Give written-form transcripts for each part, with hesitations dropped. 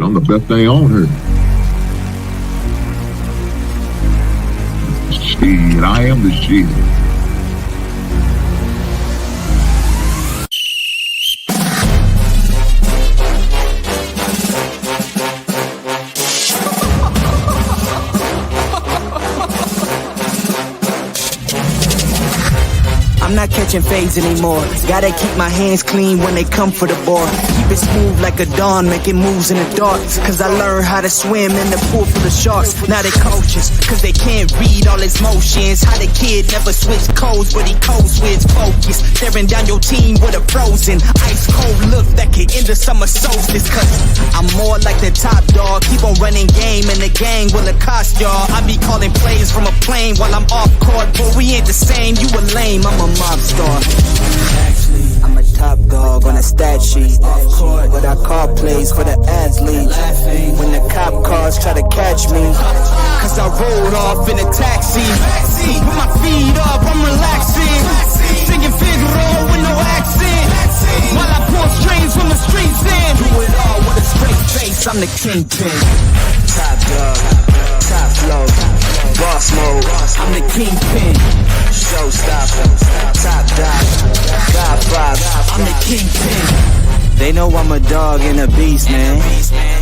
shit. I'm the best thing on here. Shit, I am the shit. I'm not catching fades anymore. Gotta keep my hands clean when they come for the ball. Keep it smooth like a dawn, making moves in the dark. Cause I learned how to swim in the pool full of sharks. Now they coaches, cause they can't read all his motions. How the kid never switch codes, but he codes with focus. Staring down your team with a frozen, ice cold look that can end the summer solstice. Cause I'm more like the top dog. Keep on running game and the gang will accost y'all. I be calling plays from a plane while I'm off court. But we ain't the same, you a lame, I'm a mob star. Actually, I'm a top dog on a stat sheet. Off court, but I call plays for the athletes. When the cop cars try to catch me, cause I rolled off in a taxi. With my feet up, I'm relaxing. Singing Figaro with no accent. While I pour strings from the streets in. Do it all with a straight face, I'm the kingpin. Top dog, top flow, boss mode, I'm the kingpin. Showstopper, top dog, God five, I'm the kingpin. They know I'm a dog and a beast, man.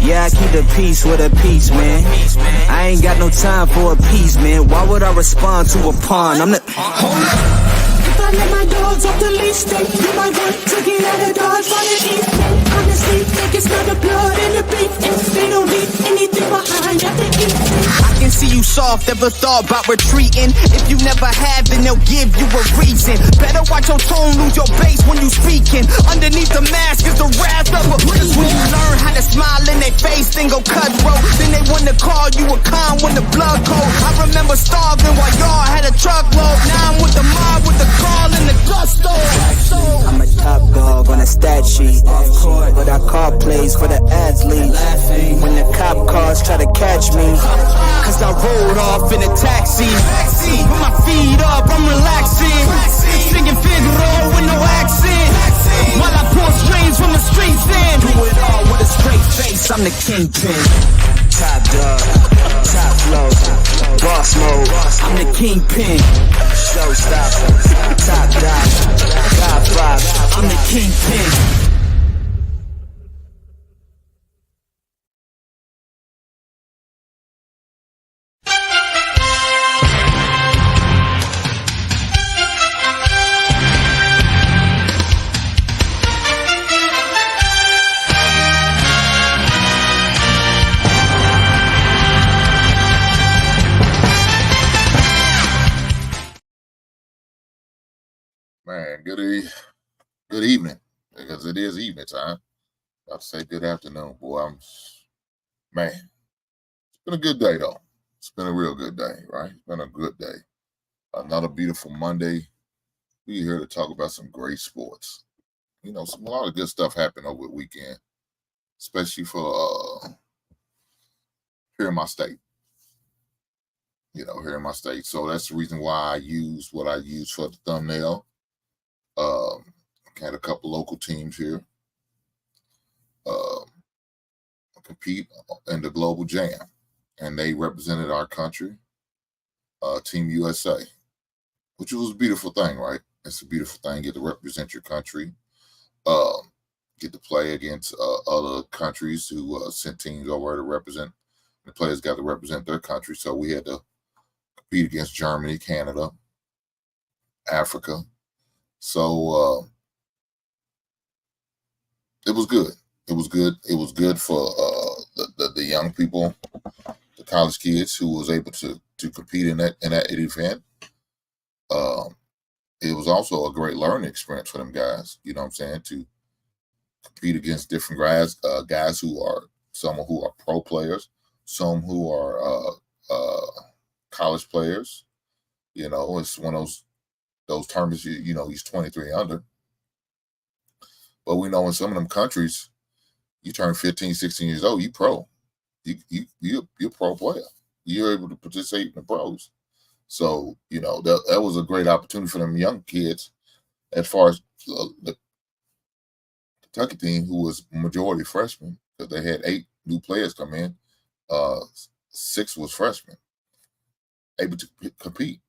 Yeah, I keep the peace with a peace, man. I ain't got no time for a piece, man. Why would I respond to a pawn? I'm the... Hold up. If I let my dogs off the leash, they you might want to get out of Dodge by the east. Honestly, they can smell the blood and the beef, and they don't leave anything behind at the east. I can see you soft, never thought about retreating. If you never have, then they'll give you a reason. Better watch your tone, lose your bass when you speaking. Underneath the mask is the wrath of a beast. When you learn how to smile in their face, then go cutthroat. Then they wanna call you a con when the blood cold. I remember starving while y'all had a truckload. Now I'm with the mob with the call and the gusto. I'm a top dog on a stat sheet. Off court, but I call plays for the athletes. When the cop cars try to catch me, cause I rolled off in a taxi. With my feet up, I'm relaxing. Singing Figaro with no accent. While I pour strings from the streets in. Do it all with a straight face, I'm the kingpin. Top dog, top flow, boss mode, I'm the kingpin. Showstopper, top dog, God five, I'm the kingpin. Man, good evening, because it is evening time. I'll say good afternoon, boy. Man, it's been a good day, though. It's been a real good day, right? It's been a good day. Another beautiful Monday. We're here to talk about some great sports. You know, a lot of good stuff happened over the weekend, especially for here in my state. You know, here in my state. So that's the reason why I use what I use for the thumbnail. Had a couple local teams here compete in the Global Jam, and they represented our country, Team USA, which was a beautiful thing, right? It's a beautiful thing. Get to represent your country, get to play against other countries who sent teams over to represent. The players got to represent their country, so we had to compete against Germany, Canada, Africa. So it was good. It was good. It was good for the young people, the college kids who was able to compete in that event. It was also a great learning experience for them guys. You know what I'm saying? To compete against different guys who are pro players, some who are college players. You know, it's one of those tournaments. You know, he's 23 under. But we know in some of them countries, you turn 15, 16 years old, you pro. You're a pro player. You're able to participate in the pros. So, you know, that was a great opportunity for them young kids. As far as the Kentucky team, who was majority freshmen, because they had 8 new players come in. 6 was freshmen, able to compete.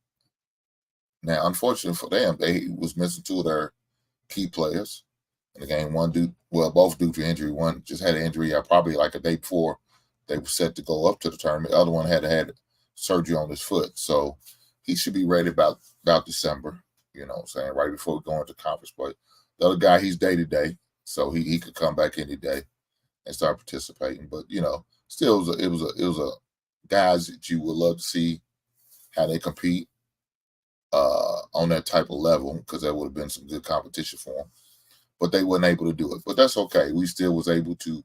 Now, unfortunately for them, they was missing 2 of their key players in the game. Both due to injury. One just had an injury probably like a day before they were set to go up to the tournament. The other one had surgery on his foot. So he should be ready about December, you know what I'm saying, right before we go into conference play. The other guy, he's day-to-day, so he could come back any day and start participating. But, you know, still it was a guys that you would love to see how they compete on that type of level, because there would have been some good competition for them. But they weren't able to do it. But that's okay. We still was able to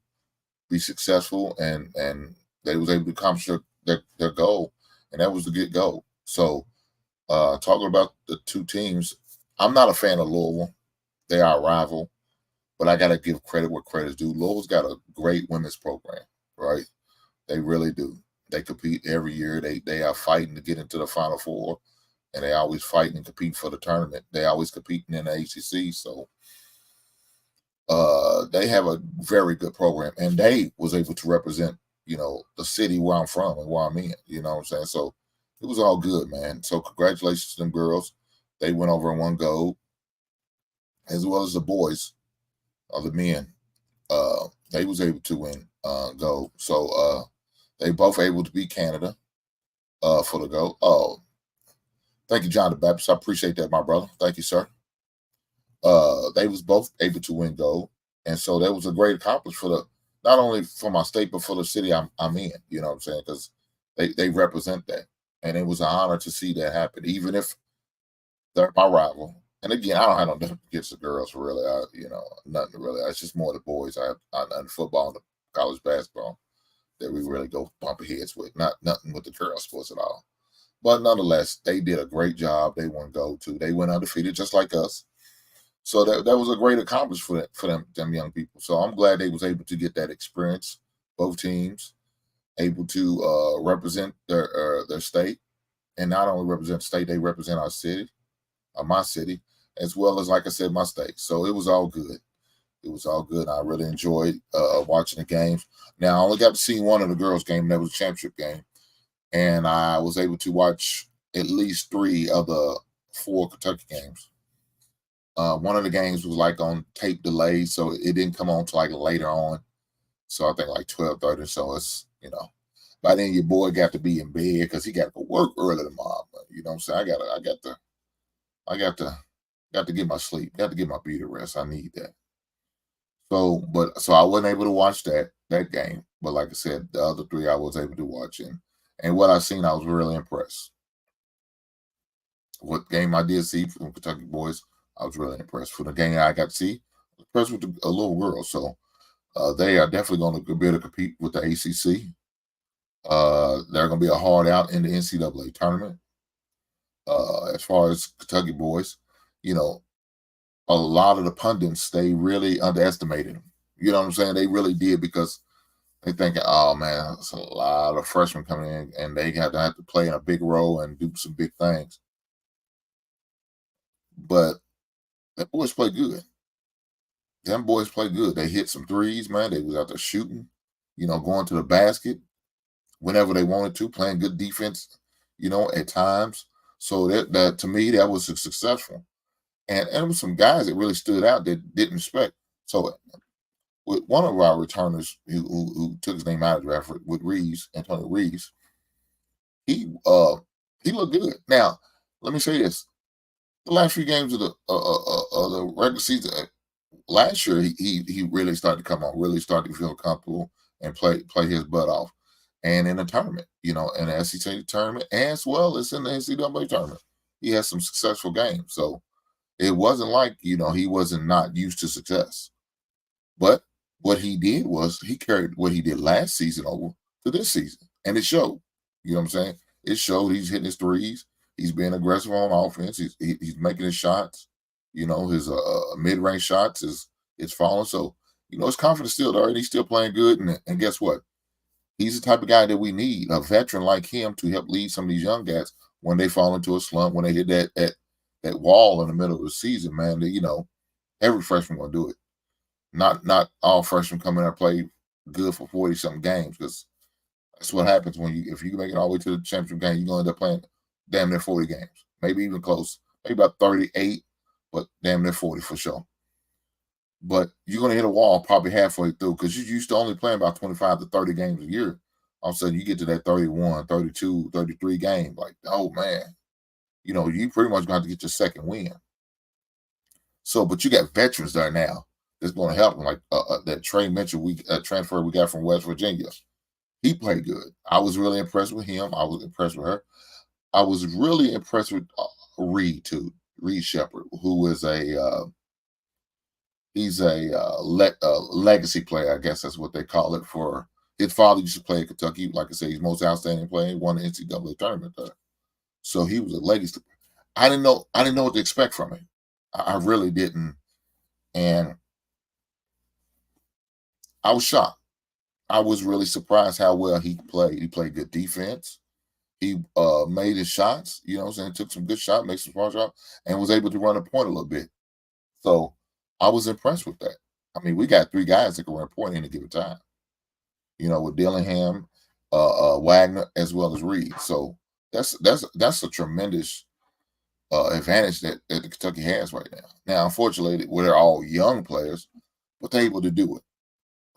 be successful, and they was able to accomplish their goal, and that was the good goal. So talking about the 2 teams, I'm not a fan of Louisville. They are a rival, but I got to give credit where credit's due. Louisville's got a great women's program, right? They really do. They compete every year. They are fighting to get into the Final Four, and they always fighting and compete for the tournament. They always competing in the ACC, so they have a very good program, and they was able to represent, you know, the city where I'm from and where I'm in, you know what I'm saying? So it was all good, man. So congratulations to them girls. They went over and won gold, as well as the boys, the men. They was able to win gold. So they both able to beat Canada for the gold. Oh, thank you, John the Baptist. I appreciate that, my brother. Thank you, sir. They was both able to win gold, and so that was a great accomplishment for not only for my state but for the city I'm in. You know what I'm saying? Because they represent that, and it was an honor to see that happen, even if they're my rival. And again, I don't have nothing against the girls, really. Nothing really. It's just more the boys. I have football and college basketball that we really go bump heads with. Nothing with the girls sports at all. But nonetheless, they did a great job. They won gold too. They went undefeated just like us. So that was a great accomplishment for them young people. So I'm glad they was able to get that experience. Both teams able to represent their state, and not only represent the state, they represent our city, my city, as well as, like I said, my state. So it was all good. It was all good. I really enjoyed watching the games. Now I only got to see one of the girls' game. That was a championship game, and I was able to watch at least 3 of the 4 Kentucky games. One of the games was like on tape delay, so it didn't come on till like later on. So I think like 12:30. So it's, you know, by then your boy got to be in bed because he got to go work early tomorrow. But, you know what I'm saying? I got to get my sleep. Got to get my beat to rest. I need that. So I wasn't able to watch that game. But like I said, the other 3 I was able to watch, and what I seen, I was really impressed. What game I did see from Kentucky boys, I was really impressed. For the game I got to see, I was impressed with a little girl. So they are definitely going to be able to compete with the ACC. They're going to be a hard out in the NCAA tournament. As far as Kentucky boys, you know, a lot of the pundits, they really underestimated them. You know what I'm saying? They really did, because they thinking, oh man, it's a lot of freshmen coming in, and they have to play in a big role and do some big things. But the boys play good. Them boys play good. They hit some threes, man. They was out there shooting, you know, going to the basket whenever they wanted to, playing good defense, you know, at times. So that to me, that was successful. And there was some guys that really stood out that didn't respect. So with one of our returners who took his name out of the draft, with Reeves, Antonio Reeves, he looked good. Now, let me say this. The last few games of the regular season, last year he really started to come on, really started to feel comfortable and play his butt off. And in the tournament, you know, in the SEC tournament, as well as in the NCAA tournament, he had some successful games. So it wasn't like, you know, he wasn't not used to success. But what he did was he carried what he did last season over to this season. And it showed. You know what I'm saying? It showed. He's hitting his threes. He's being aggressive on offense. He's making his shots. You know, his mid-range shots is falling. So, you know, his confidence still there, and he's still playing good. And guess what? He's the type of guy that we need, a veteran like him, to help lead some of these young guys when they fall into a slump, when they hit that wall in the middle of the season, man. You know, every freshman will do it. Not all freshmen come in and play good for 40-something games, because that's what happens if you make it all the way to the championship game, you're going to end up playing damn near 40 games, maybe even close, maybe about 38, but damn near 40 for sure. But you're going to hit a wall probably halfway through, because you used to only playing about 25 to 30 games a year. All of a sudden, you get to that 31, 32, 33 game. Like, oh, man, you pretty much going to have to get your second win. So, but you got veterans there now that's going to help them, like that Trey Mitchell transfer we got from West Virginia. He played good. I was really impressed with him. I was impressed with her. I was really impressed with Reed, too. Reed Shepard, who is he's a legacy player, I guess that's what they call it. For his father used to play at Kentucky. Like I said, he's most outstanding player. He won the NCAA tournament there. So he was a legacy. I didn't know what to expect from him. I really didn't. And I was shocked. I was really surprised how well he played. He played good defense. He made his shots, took some good shots, made some smart shots, and was able to run a point a little bit. So I was impressed with that. I mean, we got 3 guys that can run a point in a given time, with Dillingham, Wagner, as well as Reed. So that's a tremendous advantage that the Kentucky has right now. Now, unfortunately, they're all young players, but they're able to do it.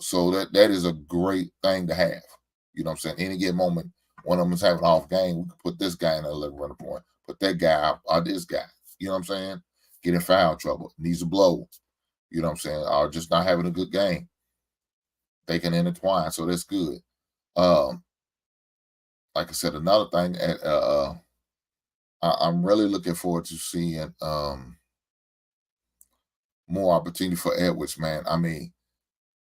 So that is a great thing to have. You know what I'm saying? Any given moment, one of them is having an off game, we can put this guy in a little run a point, put that guy or this guy. You know what I'm saying? Get in foul trouble, needs a blow. You know what I'm saying? Or just not having a good game. They can intertwine, so that's good. Like I said, another thing, I'm really looking forward to seeing more opportunity for Edwards, man. I mean,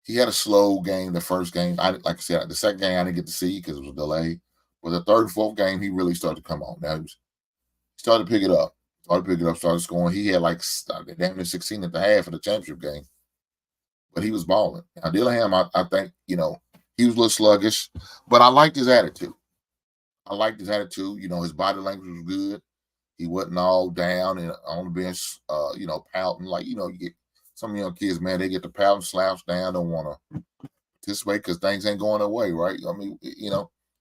he had a slow game the first game. Like I said, the second game I didn't get to see because it was a delay. But the third and fourth game, he really started to come on. Now he started to pick it up. Started scoring. He had like damn near 16 at the half of the championship game. But he was balling. Now, Dillingham, I think, he was a little sluggish, but I liked his attitude. His body language was good. He wasn't all down and on the bench, pouting. Like, you get some young kids, man, they get the pouting, slouch down, don't want to participate because things ain't going their way, right? I mean,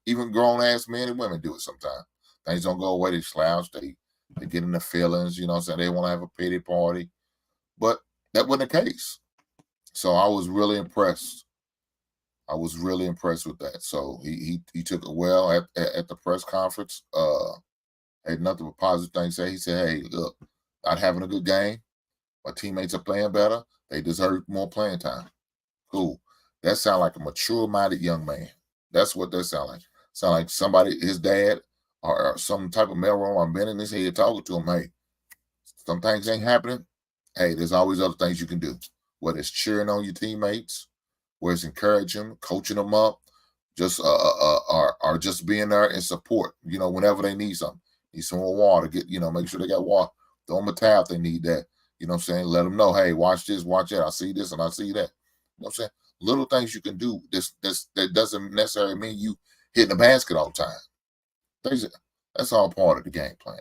even grown-ass men and women do it sometimes. Things don't go away, they slouch, they get in their feelings, so they want to have a pity party. But that wasn't the case. So I was really impressed. With that. So he took it well at the press conference. Had nothing but positive things to say. He said, "Hey, look, not having a good game. My teammates are playing better. They deserve more playing time." Cool. That sounds like a mature-minded young man. That's what that sound like. Sound like somebody, his dad, or some type of male role. I've been in his head talking to him. Hey, some things ain't happening. Hey, there's always other things you can do. Whether it's cheering on your teammates, whether it's encouraging them, coaching them up, just or just being there and support. Whenever they need something, need some more water, make sure they got water. Throw them a towel if they need that. You know what I'm saying? Let them know, hey, watch this, watch that. I see this and I see that. You know what I'm saying? Little things you can do. That doesn't necessarily mean you hitting the basket all the time. That's all part of the game plan.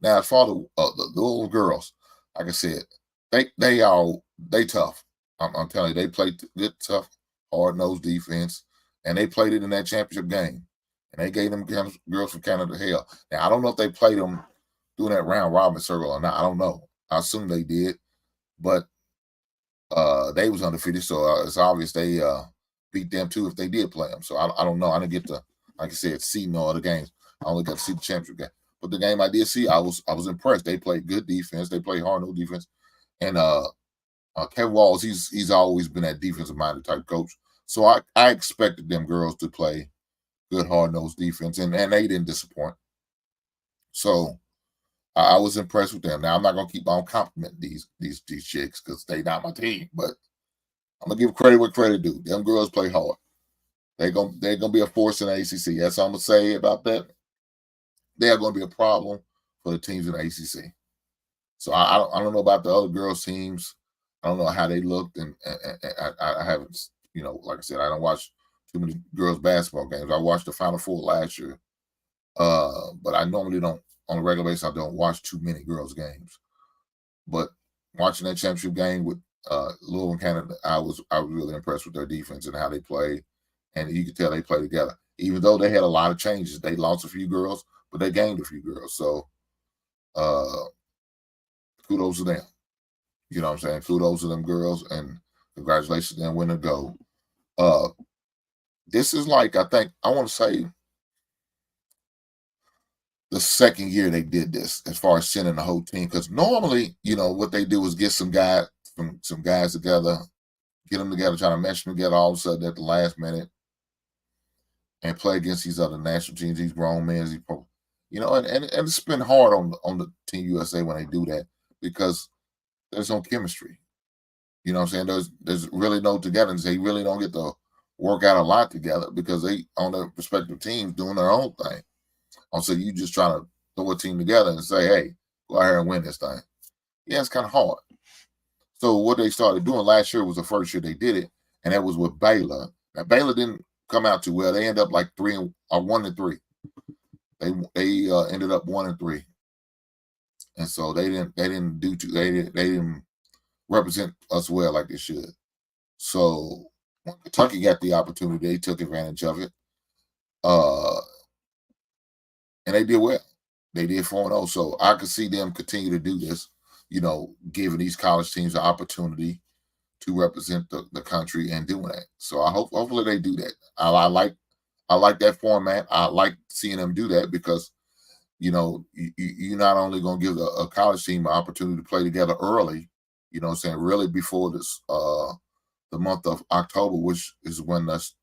Now, as far as the little girls, like I said, they tough. I'm telling you, they play good, tough, hard-nosed defense, and they played it in that championship game. And they gave them girls from Canada hell. Now, I don't know if they played them doing that round robin circle or not. I don't know. I assume they did, but they was undefeated, so it's obvious they beat them too if they did play them. So I don't know. I didn't get to, like I said, see no other games. I only got to see the championship game. But the game I did see, I was impressed. They played good defense. They played hard-nosed defense. And Kevin Walls, he's always been that defensive-minded type coach. So I expected them girls to play good, hard-nosed defense, and they didn't disappoint. So I was impressed with them. Now, I'm not going to keep on complimenting these chicks because they not my team, but I'm going to give credit where credit due. Them girls play hard. They're gonna be a force in the ACC. That's all I'm going to say about that. They are going to be a problem for the teams in the ACC. So I don't know about the other girls' teams. I don't know how they looked, and I haven't, like I said, I don't watch too many girls' basketball games. I watched the Final Four last year, but I normally don't, on a regular basis, I don't watch too many girls' games. But watching that championship game with Louisville and Canada, I was really impressed with their defense and how they played, and you could tell they play together. Even though they had a lot of changes, they lost a few girls, but they gained a few girls. So, kudos to them. You know what I'm saying? Kudos to them girls, and congratulations to them winning gold. This is like, I think, I want to say the second year they did this as far as sending the whole team. Because normally, what they do is get some guys together, get them together, try to mesh them together all of a sudden at the last minute and play against these other national teams, these grown men, and it's been hard on the Team USA when they do that because there's no chemistry. You know what I'm saying? There's really no togetherness. They really don't get to work out a lot together because they on their respective teams doing their own thing. So you just trying to throw a team together and say, hey, go out here and win this thing. Yeah, it's kind of hard. So what they started doing last year was the first year they did it, and that was with Baylor. Now Baylor didn't come out too well. They ended up like 1-3. They ended up 1-3, and so they didn't represent us well like they should. So when Kentucky got the opportunity, they took advantage of it. And they did well. They did 4-0. So I could see them continue to do this, giving these college teams an opportunity to represent the country and doing that. So hopefully they do that. I like that format. I like seeing them do that because, you're not only going to give a college team an opportunity to play together early, really before this the month of October, which is when that's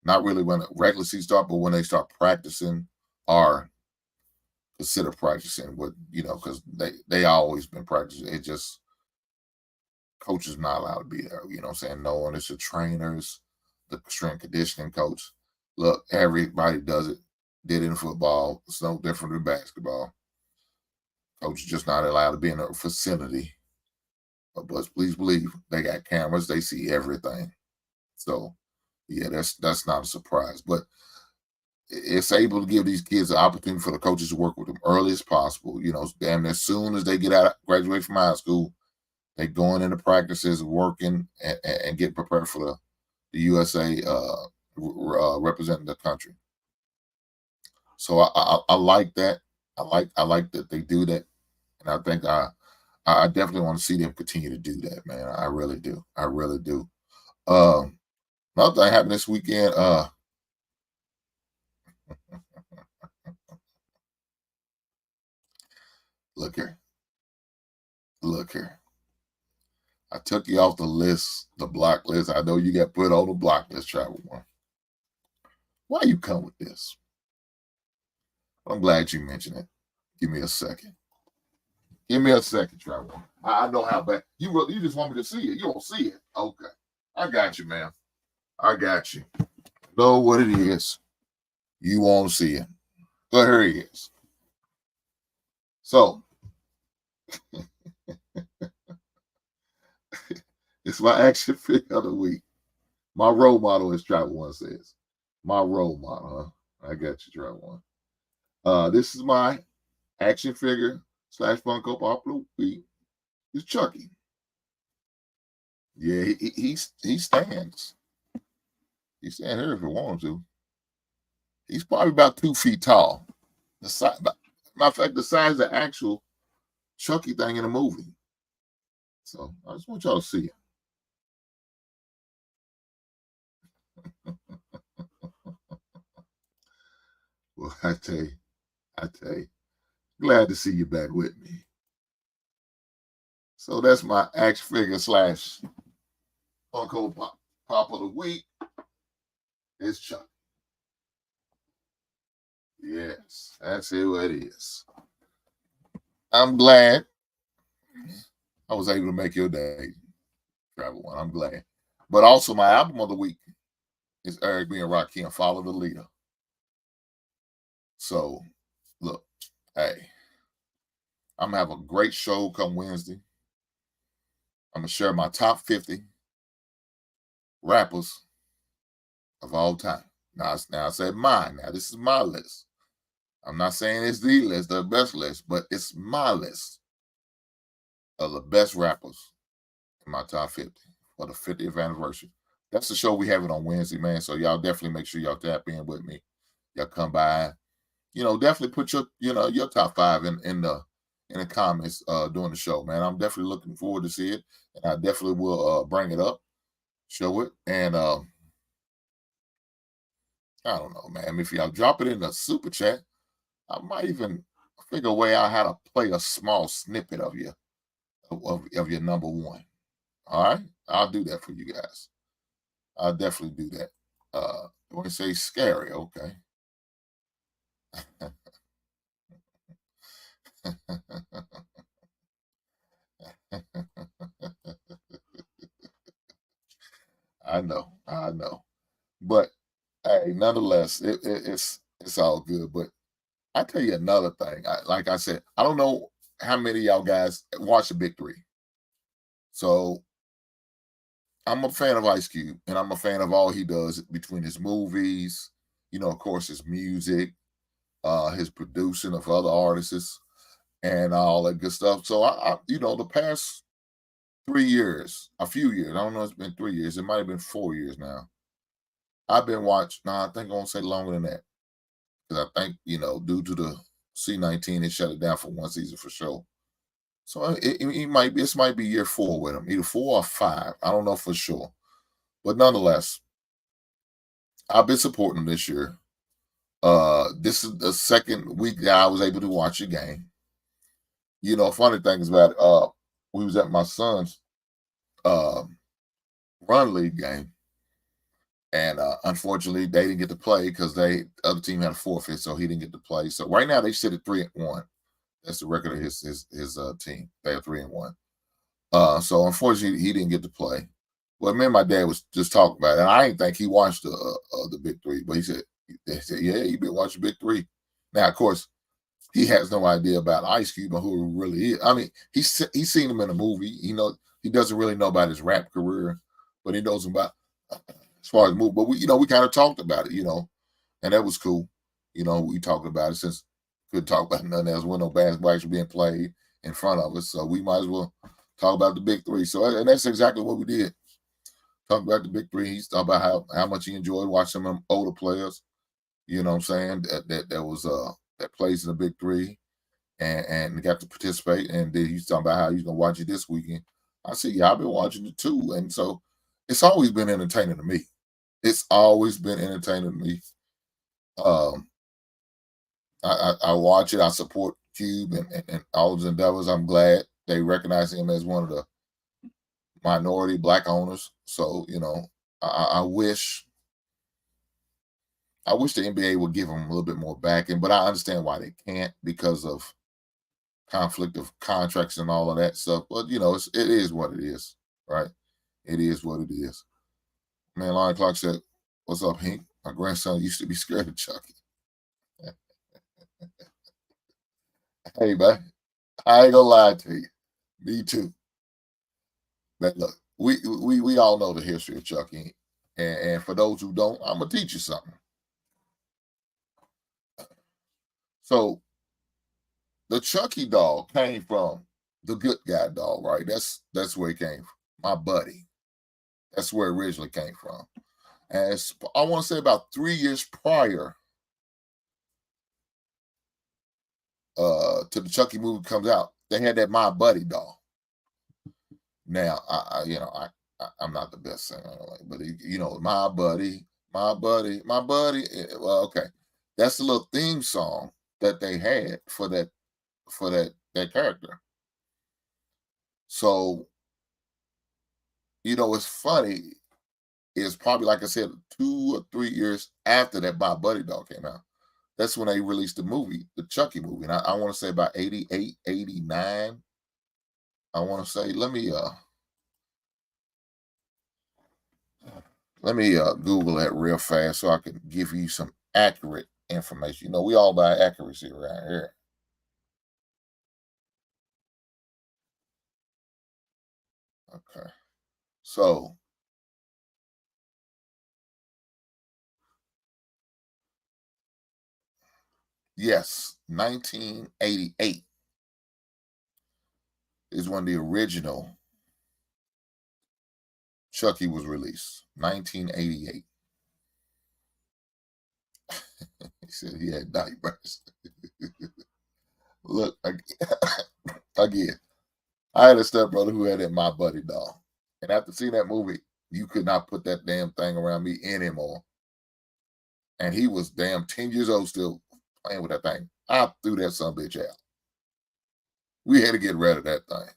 not really when the regular season starts, but when they start practicing or consider practicing because they always been practicing. It just coach is not allowed to be there. You know what I'm saying? No one. It's the trainers, the strength conditioning coach. Look, everybody does it. Did it in football. It's no different than basketball. Coach is just not allowed to be in a facility. But please believe they got cameras. They see everything. So yeah, that's not a surprise. But it's able to give these kids an opportunity for the coaches to work with them early as possible. And as soon as they graduate from high school, they going into practices, working, and get prepared for the USA representing the country. So I like that. I like that they do that, and I think I definitely want to see them continue to do that, man. I really do. I really do. Another thing happened this weekend. Look here. I took you off the list, the block list. I know you got put on the block list, Travel One. Why you come with this? I'm glad you mentioned it. Give me a second. Travel One. I know how bad. You just want me to see it. You don't see it. Okay. I got you, man. I got you. Know what it is. You won't see it. So here he is. So, it's my action figure of the week. My role model, as Travel One says. My role model, huh? I got you, Travel One. This is my action figure / Funko Pop of the week. It's Chucky. Yeah, he stands. He stands here if he wants to. He's probably about 2 feet tall. Matter of fact, the size of the actual Chucky thing in the movie. So I just want y'all to see it. Well, I tell you, glad to see you back with me. So that's my action figure / Funko Pop of the week. It's Chucky. Yes, that's who it is. I'm glad I was able to make your day, Travel One. I'm glad. But also my album of the week is Eric B. and Rakim, Follow the Leader. So, look, hey, I'm going to have a great show come Wednesday. I'm going to share my top 50 rappers of all time. Now I said mine. Now, this is my list. I'm not saying it's the list, the best list, but it's my list of the best rappers my top 50 for the 50th anniversary. That's the show we have it on Wednesday, man. So y'all definitely make sure y'all tap in with me. Y'all come by. Definitely put your top five in the comments during the show, man. I'm definitely looking forward to see it, and I definitely will bring it up, show it, and I don't know, man. If y'all drop it in the super chat, I might even figure a way out how to play a small snippet of of your number one. All right, I'll do that for you guys. I'll definitely do that. When you say scary, okay. I know. But hey, nonetheless, it's all good. But I tell you another thing. Like I said, I don't know how many of y'all guys watch the Big Three. So I'm a fan of Ice Cube, and I'm a fan of all he does between his movies, of course, his music, his producing of other artists, and all that good stuff. So the past 3 years, a few years, I don't know, it's been 3 years, it might have been 4 years now. I've been watching. No, I think I'm gonna say longer than that because I think due to the C-19, it shut it down for one season for sure. So this might be year 4 with him, either 4 or 5. I don't know for sure, but nonetheless, I've been supporting him this year. This is the second week that I was able to watch a game. Funny things about it, we was at my son's uh, run league game, and unfortunately, they didn't get to play because the other team had a forfeit, so he didn't get to play. So right now, they sit at 3-1. That's the record of his team. They are 3-1. So unfortunately, he didn't get to play. Well, me and my dad was just talking about it, and I didn't think he watched the Big Three, but they said, yeah, he been watching Big Three. Now, of course, he has no idea about Ice Cube and who he really is. I mean, he's seen him in a movie. He doesn't really know about his rap career, but he knows about as far as movie. But we kind of talked about it, and that was cool. We talked about it since couldn't talk about nothing else. When no basketball actually being played in front of us, so we might as well talk about the Big Three. So, and that's exactly what we did. Talk about the Big Three. He's talking about how much he enjoyed watching them older players. You know what I'm saying? That plays in the Big Three and got to participate. And then he's talking about how he's gonna watch it this weekend. I said, yeah, I've been watching it too. And so it's always been entertaining to me. It's always been entertaining to me. I watch it. I support Cube and all of his endeavors. I'm glad they recognize him as one of the minority black owners. So, I wish the NBA would give him a little bit more backing, but I understand why they can't because of conflict of contracts and all of that stuff. But it is what it is, right? It is what it is. Man, Lion Clark said, "What's up, Hank? My grandson used to be scared of Chucky." Hey, man, I ain't gonna lie to you. Me too. But look, we all know the history of Chucky, and for those who don't, I'm gonna teach you something. So the Chucky doll came from the good guy doll, right? That's where it came from. My buddy. That's where it originally came from. And I want to say about 3 years prior to the Chucky movie comes out, they had that My Buddy doll. Now, I'm not the best singer, but My Buddy, My Buddy, My Buddy. Well, okay, that's the little theme song that they had for that character. So, it's funny. It's probably, like I said, 2 or 3 years after that My Buddy doll came out. That's when they released the movie, the Chucky movie. And I want to say about 88, 89. I want to say, let me Google that real fast so I can give you some accurate information. We all buy accuracy around here. Okay. So yes, 1988 is when the original Chucky was released, 1988. He said he had nightmares. Look, again, I had a stepbrother who had that My Buddy doll. And after seeing that movie, you could not put that damn thing around me anymore. And he was damn 10 years old still playing with that thing. I threw that son bitch out. We had to get rid of that thing.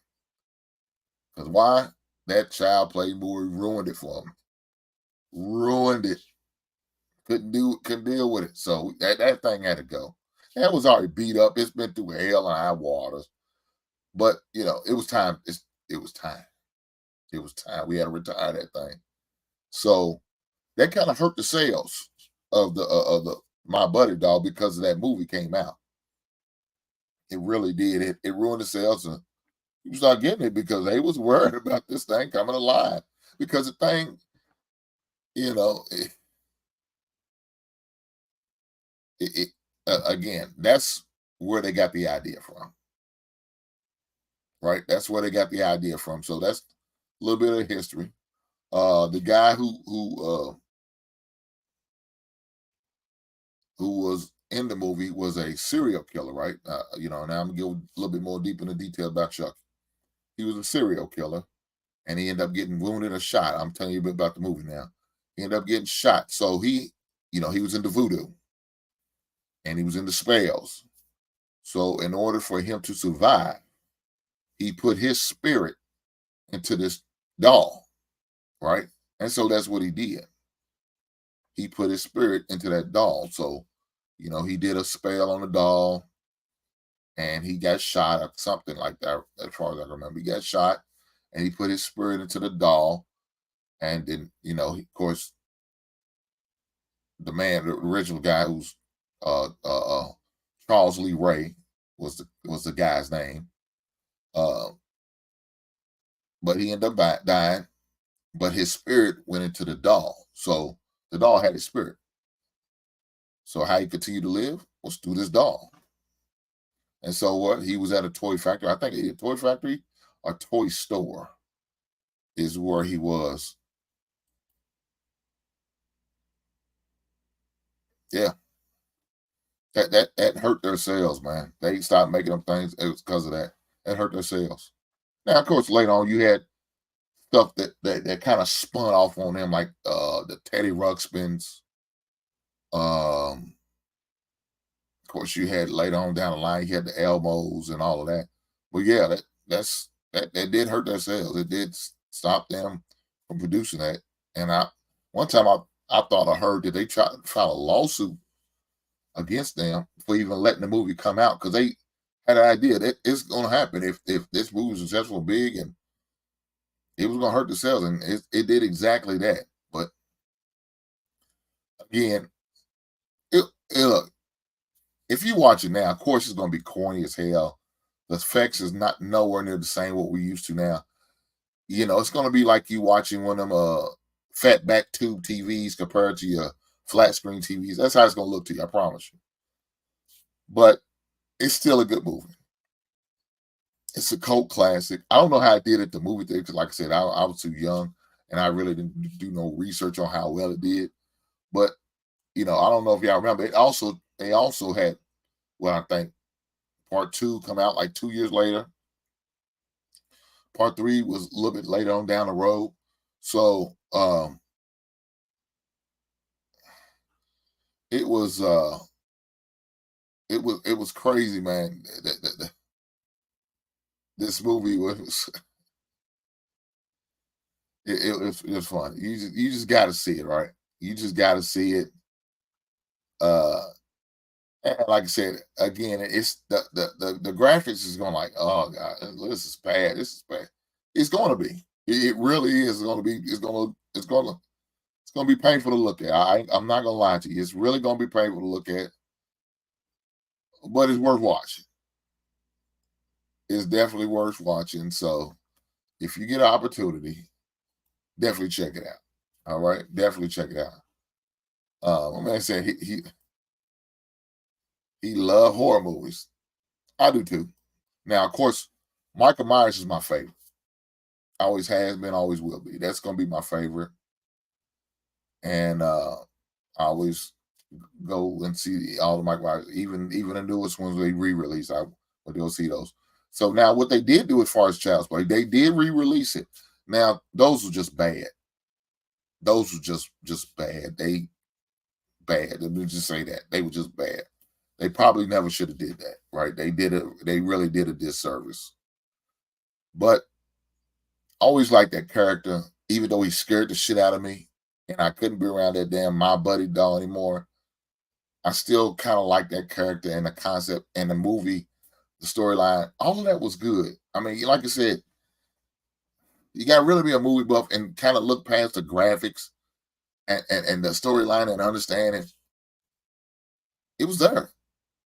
Because why? That child play movie ruined it for me. Ruined it. Couldn't deal with it. So that thing had to go. That was already beat up. It's been through hell and high waters. But it was time. It was time. It was time. We had to retire that thing. So that kind of hurt the sales of the My Buddy doll because of that movie came out. It really did. It ruined the sales, and you start getting it because they was worried about this thing coming alive. Because the thing, again, that's where they got the idea from, right? That's where they got the idea from. So that's a little bit of history. The guy who was in the movie was a serial killer, right? Now I'm gonna go a little bit more deep into detail about Chuck. He was a serial killer, and he ended up getting wounded or shot. I'm telling you a bit about the movie now. He ended up getting shot. So he was into voodoo, and he was into spells. So in order for him to survive, he put his spirit into this doll, right? And so that's what he did. He put his spirit into that doll. So, he did a spell on the doll, and he got shot or something like that, as far as I remember. He got shot, and he put his spirit into the doll. And then, of course, the original guy who's Charles Lee Ray was the guy's name. But he ended up dying, but his spirit went into the doll. So the doll had his spirit. So how he continued to live was through this doll. And so what? He was at a toy factory. I think a toy factory or toy store is where he was. Yeah. That hurt their sales, man. They stopped making them things. It was because of that. That hurt their sales. Now, of course, later on, you had stuff that kind of spun off on them, like the Teddy Ruxpins. Of course, you had later on down the line, you had the Elmos and all of that. But yeah, that did hurt their sales. It did stop them from producing that. And one time I thought I heard that they tried to file a lawsuit against them for even letting the movie come out, because they had an idea that it's going to happen if this movie was successful, big, and it was going to hurt the sales, and it did exactly that. But again, look, if you watch it now, of course it's going to be corny as hell. The effects is not nowhere near the same what we used to now. It's going to be like you watching one of them fat back tube TVs compared to your flat screen TVs. That's how it's going to look to you, I promise you. But it's still a good movie. It's a cult classic. I don't know how I did at the movie theater, because like I said, I was too young, and I really didn't do no research on how well it did. But I don't know if y'all remember. They also had, well, I think part 2 come out like 2 years later. Part 3 was a little bit later on down the road. So it was crazy, man. This movie was it was fun. You just got to see it, right? You just got to see it. And like I said, again, it's the graphics is going like, oh god, this is bad. This is bad. It's going to be. It really is going to be. It's going to be painful to look at. I'm not going to lie to you. It's really going to be painful to look at, but it's worth watching. It's definitely worth watching. So if you get an opportunity, definitely check it out. All right, definitely check it out. My man said he loved horror movies. I do too. Now, of course, Michael Myers is my favorite. Always has been, always will be. That's gonna be my favorite. And I always go and see all the Mike Myers, even the newest ones they re-release. I would go see those. So now what they did do as far as Child's Play, they did re-release it. Now those were just bad. Those were just bad. They bad. Let me just say that. They were just bad. They probably never should have did that, right? They did it, they really did a disservice. But I always liked that character, even though he scared the shit out of me and I couldn't be around that damn My Buddy doll anymore. I still kind of like that character and the concept and the movie, the storyline. All of that was good. I mean, like I said, you got to really be a movie buff and kind of look past the graphics and the storyline and understand it. It was there.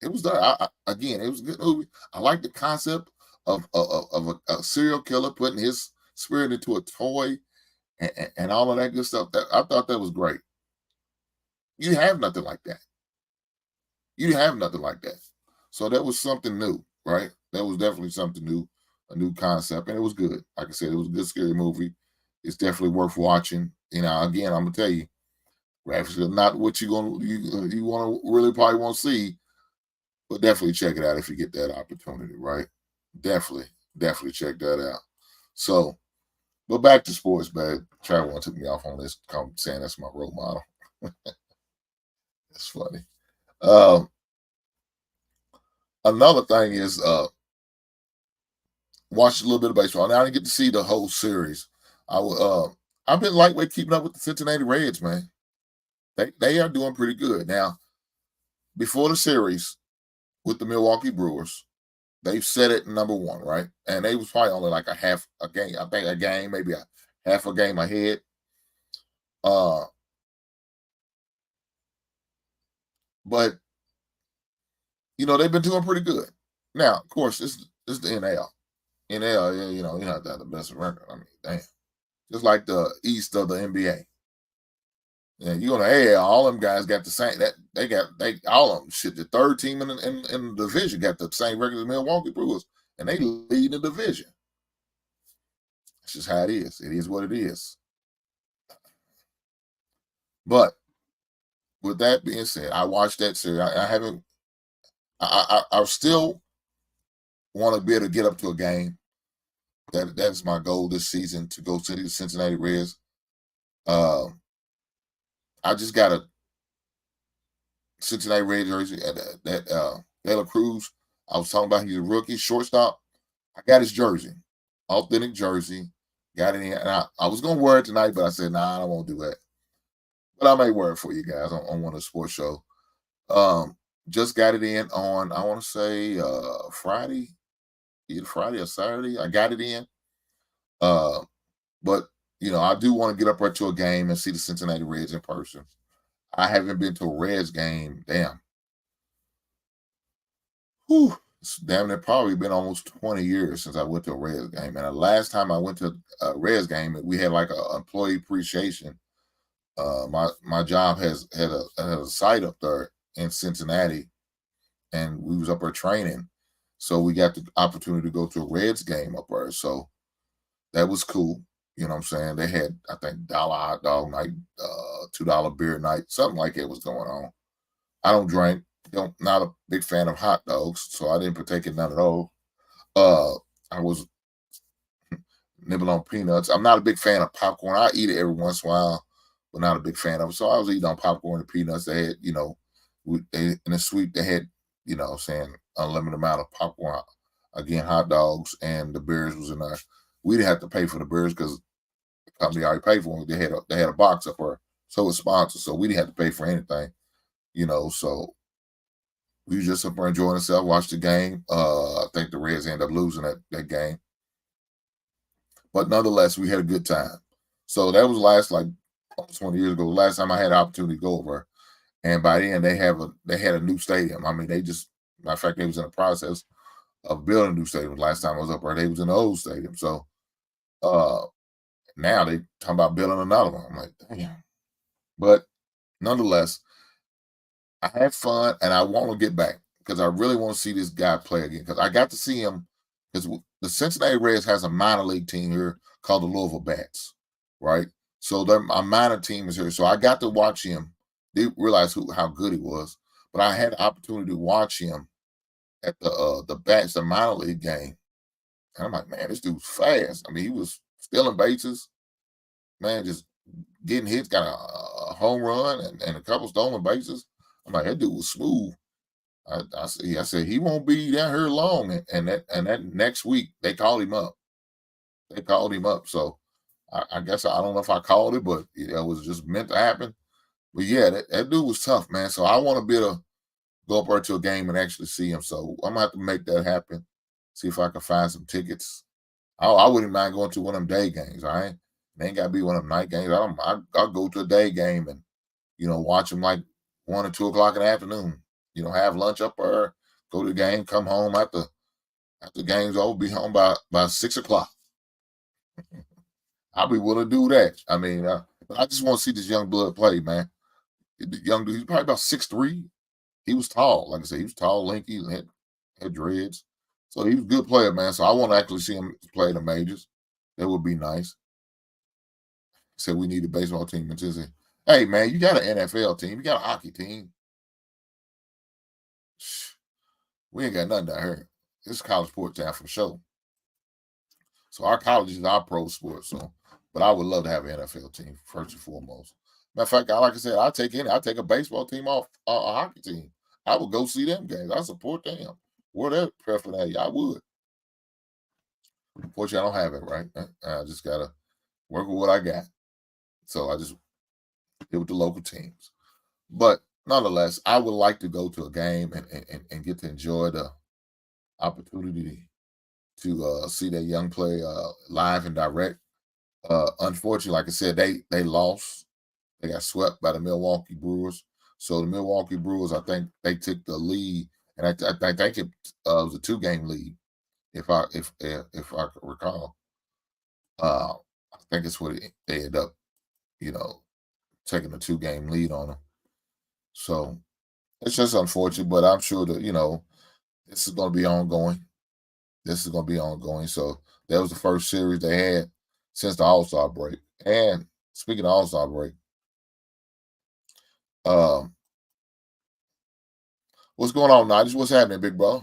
It was there. Again, it was a good movie. I like the concept of a serial killer putting his spirit into a toy and all of that good stuff. I thought that was great. You have nothing like that. You have nothing like that. So that was something new, right? That was definitely something new, a new concept, and it was good. Like I said, it was a good scary movie. It's definitely worth watching. You know, again, I'm gonna tell you, graphics are not what you want to really probably want to see, but definitely check it out if you get that opportunity, right? Definitely check that out. So, but back to sports, man. Trevor took me off on this, saying that's my role model. It's funny. Another thing is watch a little bit of baseball. Now I didn't get to see the whole series. I've been lightweight keeping up with the Cincinnati Reds, man. They are doing pretty good. Now, before the series with the Milwaukee Brewers, they've set it number one, right? And they was probably only like a half a game, I think a game, maybe a half a game ahead. But you know, they've been doing pretty good. Now, of course, this is the NL. NL, you know, you're not that the best record. I mean, damn. Just like the East of the NBA. Yeah, you on the AL, all them guys got the same. That they all of them shit. The third team in the division got the same record as the Milwaukee Brewers, and they lead the division. It's just how it is. It is what it is. But with that being said, I watched that series. I haven't. I still want to be able to get up to a game. That's my goal this season, to go to the Cincinnati Reds. I just got a Cincinnati Reds jersey that De La Cruz. I was talking about, he's a rookie shortstop. I got his jersey, authentic jersey. Got it in, and I was gonna wear it tonight, but I said, nah, I don't want to do that. But I may wear it for you guys on one of the sports shows. Just got it in on, I want to say Friday, either Friday or Saturday. I got it in. But you know, I do want to get up right to a game and see the Cincinnati Reds in person. I haven't been to a Reds game. Damn. Whew. It's damn near probably been almost 20 years since I went to a Reds game. And the last time I went to a Reds game, we had like an employee appreciation. My job had a site up there in Cincinnati, and we was up there training. So we got the opportunity to go to a Reds game up there. So that was cool. You know what I'm saying? They had, I think, $1 hot dog night, $2 beer night, something like it was going on. I don't drink. Not a big fan of hot dogs, so I didn't partake in none of those. I was nibbling on peanuts. I'm not a big fan of popcorn. I eat it every once in a while, but not a big fan of it. So I was eating on popcorn and peanuts. They had, you know, in the suite, they had, you know, saying unlimited amount of popcorn. Again, hot dogs, and the beers was in there. We didn't have to pay for the beers because the company already paid for them. They had a box up there, so it's sponsored. So we didn't have to pay for anything, you know. So we were just up there enjoying ourselves, watched the game. I think the Reds ended up losing that game, but nonetheless, we had a good time. So that was last, like, almost 20 years ago. The last time I had the opportunity to go over, and by then they had a new stadium. I mean, matter of fact, they was in the process of building a new stadium. Last time I was up there, they was in the old stadium. So now they talking about building another one. I'm like, damn. But nonetheless, I had fun, and I want to get back because I really want to see this guy play again. Because I got to see him, because the Cincinnati Reds has a minor league team here called the Louisville Bats, right? So my minor team is here. So I got to watch him. Didn't realize how good he was, but I had the opportunity to watch him at the Bats, the minor league game. And I'm like, man, this dude's fast. I mean, he was stealing bases, man, just getting hits, got a home run and a couple stolen bases. I'm like, that dude was smooth. I said he won't be down here long, and that next week they called him up. They called him up, so I guess I don't know if I called it, but it was just meant to happen. But yeah, that dude was tough, man. So I want to be able to go up there to a game and actually see him. So I'm gonna have to make that happen. See if I can find some tickets. I wouldn't mind going to one of them day games. All right, it ain't gotta be one of them night games. I'll go to a day game and watch them like 1 or 2 o'clock in the afternoon. Have lunch up there, go to the game, come home after the game's over, be home by 6 o'clock. I'll be willing to do that. I mean, but I just want to see this young blood play, man. The young dude, he's probably about 6'3". He was tall, like I said, he was tall, lanky, had dreads. So he was a good player, man. So I want to actually see him play in the majors. That would be nice. Said we need a baseball team in Cincinnati. Hey, man, you got an NFL team. You got a hockey team. We ain't got nothing down here. This is college sports town for sure. So our college is our pro sports. So, but I would love to have an NFL team first and foremost. Matter of fact, like I said, I'll take a baseball team off a hockey team. I would go see them games. I support them. Where they're preferring, I would. Unfortunately, I don't have it, right? I just gotta work with what I got. So I just deal with the local teams. But nonetheless, I would like to go to a game and get to enjoy the opportunity to see that young play live and direct. Unfortunately, like I said, they lost. They got swept by the Milwaukee Brewers. So the Milwaukee Brewers, I think they took the lead, and I think it was a 2-game lead, if I recall. I think it's what they ended up, taking a 2-game lead on them. So it's just unfortunate, but I'm sure that this is going to be ongoing. This is going to be ongoing. So that was the first series they had since the All-Star break. And speaking of All-Star break, what's going on, Nigel? What's happening, big bro?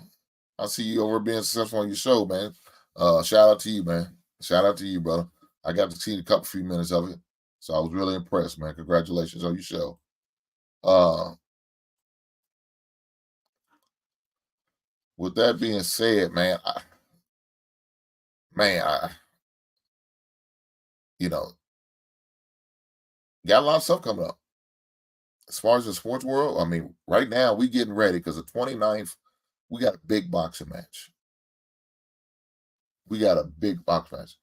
I see you over being successful on your show, man. Shout out to you, man. Shout out to you, brother. I got to see a few minutes of it, so I was really impressed, man. Congratulations on your show. With that being said, man, I got a lot of stuff coming up. As far as the sports world, I mean, right now we getting ready because the 29th, we got a big boxing match. We got a big box match.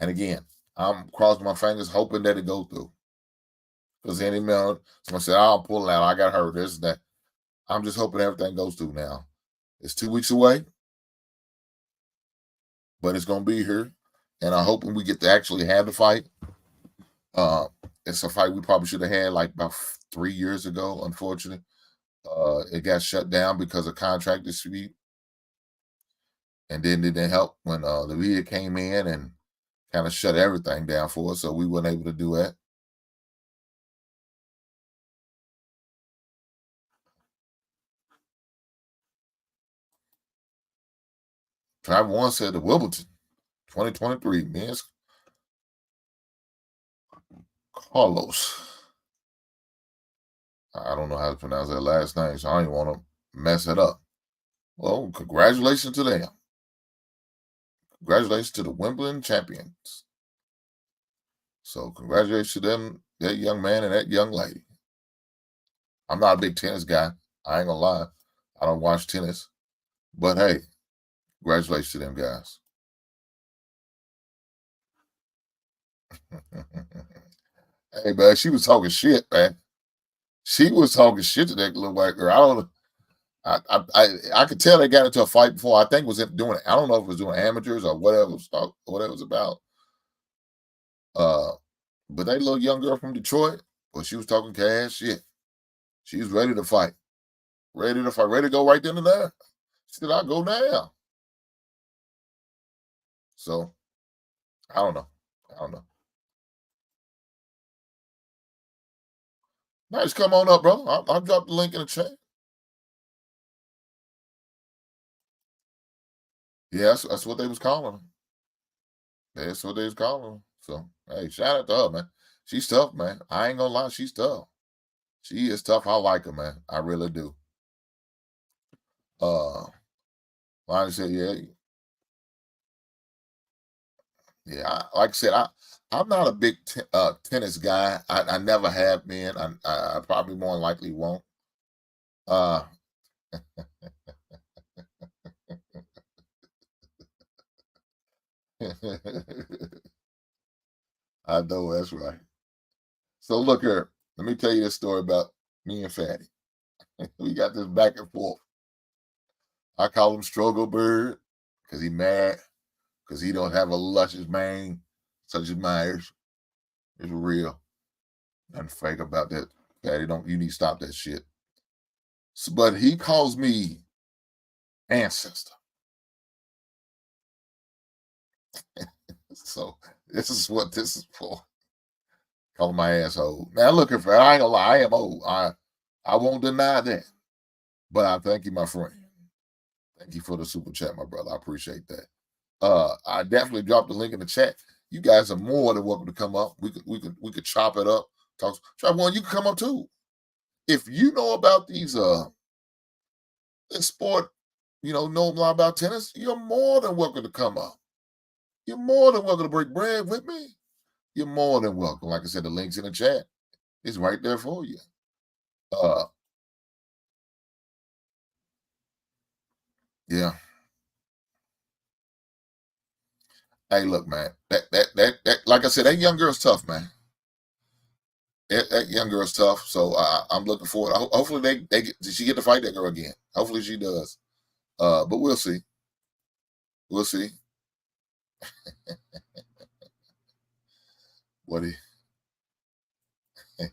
And again, I'm crossing my fingers, hoping that it goes through. Because any minute, someone said, I'll pull it out. I got hurt. This, that. I'm just hoping everything goes through now. It's 2 weeks away, but it's going to be here. And I'm hoping we get to actually have the fight. It's a fight we probably should have had like about 3 years ago, unfortunately. It got shut down because of contract dispute. And then it didn't help when the media came in and kind of shut everything down for us, so we weren't able to do that. Travel One said the Wimbledon 2023 men's Carlos. I don't know how to pronounce that last name, so I don't even want to mess it up. Well, congratulations to them. Congratulations to the Wimbledon champions. So congratulations to them, that young man and that young lady. I'm not a big tennis guy. I ain't gonna lie. I don't watch tennis. But hey, congratulations to them guys. Hey man, she was talking shit, man. She was talking shit to that little white girl. I don't know. I could tell they got into a fight before. I think it was doing. I don't know if it was doing amateurs or whatever it was about. But that little young girl from Detroit, well, she was talking cash shit. She was ready to fight, ready to go right then and there. She said, "I'll go now." So I don't know. I don't know. Nice, come on up, brother. I'll drop the link in the chat. Yeah, that's what they was calling her. That's what they was calling her. So, hey, shout out to her, man. She's tough, man. I ain't gonna lie, she's tough. She is tough. I like her, man. I really do. Like I said, yeah, yeah. Like I said, I'm not a big tennis guy. I never have been. I probably more than likely won't. Uh, I know that's right. So look here. Let me tell you this story about me and Fatty. We got this back and forth. I call him Struggle Bird because he mad because he don't have a luscious mane such as Myers. It's real. Nothing fake about that. Fatty, don't you need to stop that shit. So, but he calls me ancestor. So this is what this is for. Calling my asshole. Now looking for I ain't gonna lie, I am old. I won't deny that. But I thank you, my friend. Thank you for the super chat, my brother. I appreciate that. I definitely dropped the link in the chat. You guys are more than welcome to come up. We could chop it up. Talk. Try one. You can come up too. If you know about these this sport, know a lot about tennis, you're more than welcome to come up. You're more than welcome to break bread with me. You're more than welcome. Like I said, the link's in the chat. It's right there for you. Yeah. Hey, look, man. That like I said, that young girl's tough, man. That young girl's tough. So I'm looking forward. Hopefully she get to fight that girl again. Hopefully she does. But we'll see. We'll see. What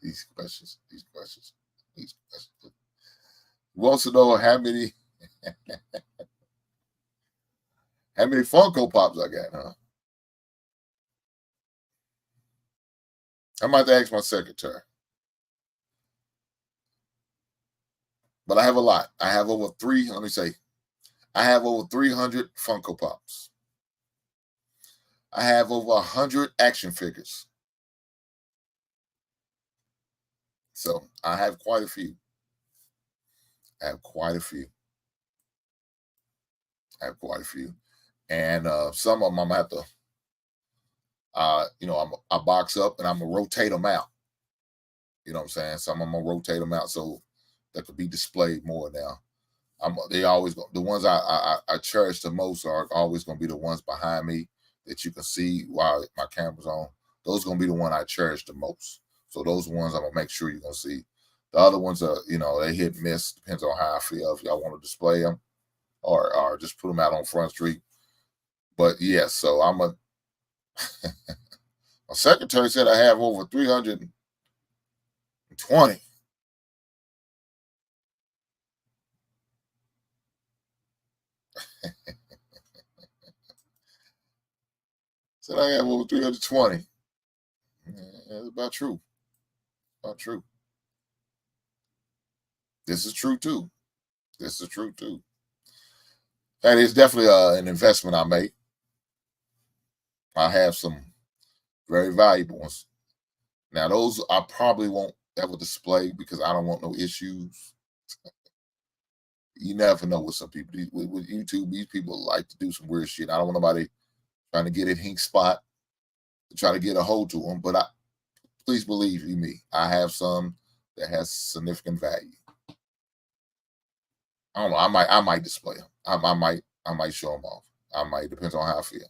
these questions. He wants to know how many Funko Pops I got, huh? I might have to ask my secretary. But I have a lot. I have over 300 Funko Pops. I have over 100 action figures. So I have quite a few. And some of them I'm have to, I box up and I'm gonna rotate them out. You know what I'm saying? Some of them I'm gonna rotate them out so that could be displayed more now. The ones I cherish the most are always gonna be the ones behind me that you can see while my camera's on. Those are gonna be the one I cherish the most. So those ones I'm gonna make sure you're gonna see. The other ones are, they hit and miss. Depends on how I feel. If y'all want to display them or just put them out on Front Street. But yes, so I'm a. My secretary said I have over 320. Said I have over 320. That's about true. About true. This is true too. And it's definitely an investment I make. I have some very valuable ones. Now those I probably won't ever display because I don't want no issues. You never know with some people. With YouTube, these people like to do some weird shit. I don't want nobody trying to get a hink spot to try to get a hold to them. But please believe me, I have some that has significant value. I don't know. I might display them. I might show them off. I might. Depends on how I feel.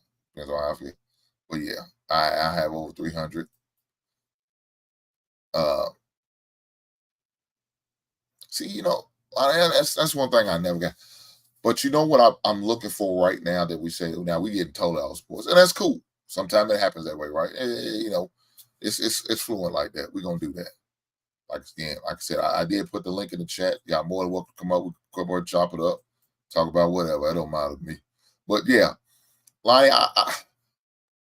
But yeah, I have over 300. See, that's one thing I never got. But you know what I'm looking for right now that we say now we getting told out sports, and that's cool. Sometimes it happens that way, right? It's fluent like that. We're gonna do that. Like I said, I did put the link in the chat. Y'all more than welcome to come up. We can chop it up, talk about whatever. It don't matter to me. But yeah, like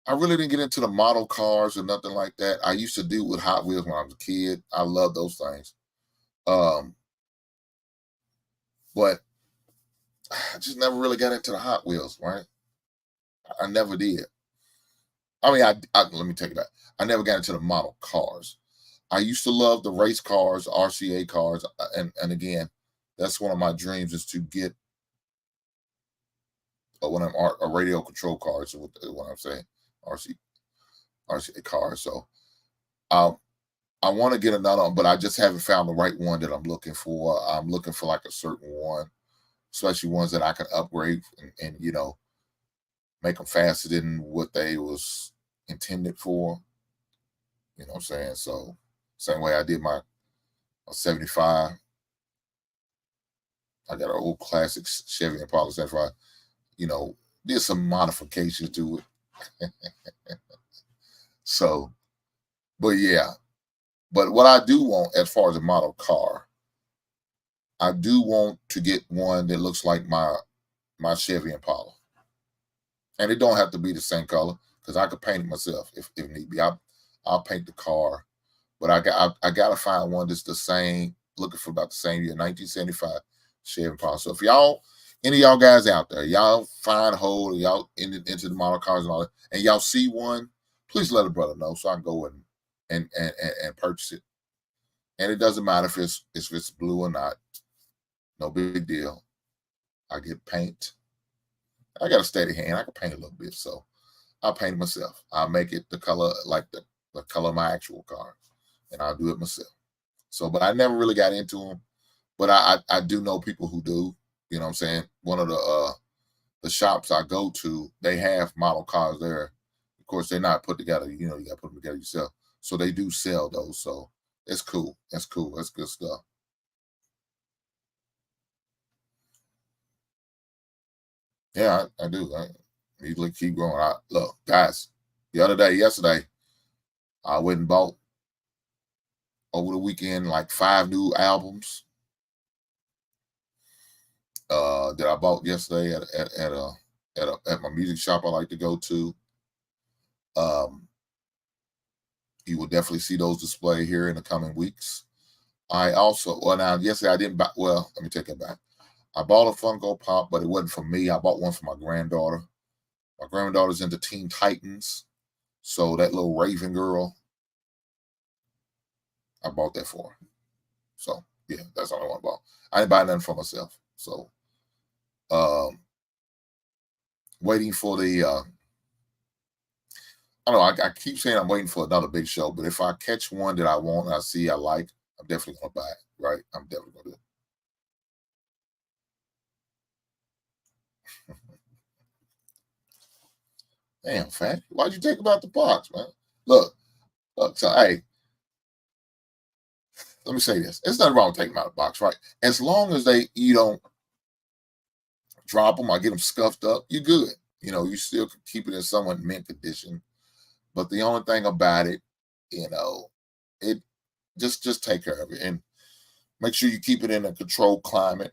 I really didn't get into the model cars or nothing like that. I used to do with Hot Wheels when I was a kid. I love those things. Um, but I just never really got into the Hot Wheels, right? I never did. I mean, let me take it back. I never got into the model cars. I used to love the race cars, RCA cars, and again, that's one of my dreams is to get one of them a radio control cars. Is what I'm saying, RCA cars. So I want to get another one, but I just haven't found the right one that I'm looking for. I'm looking for like a certain one, especially ones that I can upgrade and make them faster than what they was intended for. You know what I'm saying? So same way I did my 75. I got an old classic Chevy Impala 75. Did some modifications to it. So, but yeah. But what I do want as far as a model car, I do want to get one that looks like my Chevy Impala. And it don't have to be the same color because I could paint it myself if need be. I'll paint the car, but I gotta find one that's the same, looking for about the same year, 1975 Chevy Impala. So if any of y'all guys out there, y'all find a hole, y'all into the model cars and all that, and y'all see one, please let a brother know so I can go and purchase it. And it doesn't matter if it's blue or not. No big deal. I get paint. I got a steady hand. I can paint a little bit, so I'll paint it myself. I'll make it the color like the color of my actual car, and I'll do it myself. So, but I never really got into them. But I do know people who do. You know what I'm saying? One of the shops I go to, they have model cars there. Of course, they're not put together. You got to put them together yourself. So they do sell those. So it's cool. That's cool. That's good stuff. Yeah, I do. I usually keep growing. Look, guys, yesterday, I went and bought over the weekend like 5 new albums that I bought yesterday at my music shop I like to go to. You will definitely see those displayed here in the coming weeks. Now yesterday I didn't buy. Well, let me take it back. I bought a Funko Pop, but it wasn't for me. I bought one for my granddaughter. My granddaughter's into Teen Titans, so that little Raven girl, I bought that for her. So yeah, that's all I want to buy. I didn't buy nothing for myself. So waiting for the I don't know, I keep saying I'm waiting for another big show, but if I catch one that I want and I see I like, I'm definitely gonna buy it, right? I'm definitely gonna do it. Damn, fat. Why'd you take about the box, man? Look, so hey, let me say this. There's nothing wrong with taking them out of the box, right? As long as you don't drop them or get them scuffed up, you're good. You still can keep it in somewhat mint condition. But the only thing about it, it just take care of it and make sure you keep it in a controlled climate.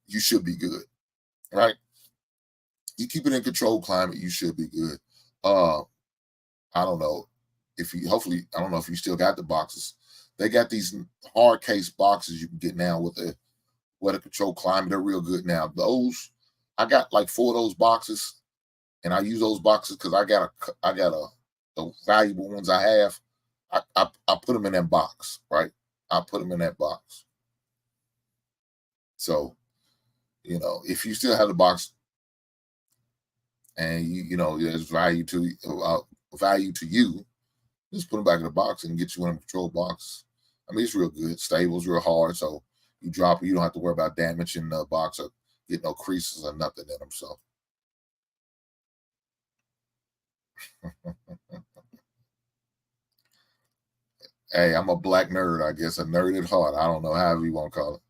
You should be good, right? You keep it in controlled climate, you should be good. I don't know I don't know if you still got the boxes. They got these hard case boxes you can get now with a controlled climate. They're real good now. Those I got like 4 of those boxes, and I use those boxes because I got the valuable ones I have. I put them in that box, right? I put them in that box. So, if you still have the box and there's value to you, just put them back in the box and get you one of the control box. I mean, it's real good. Stable, it's real hard. So you drop it, you don't have to worry about damaging the box or get no creases or nothing in them. So. Hey, I'm a black nerd, I guess, a nerd at heart. I don't know, however you want to call it.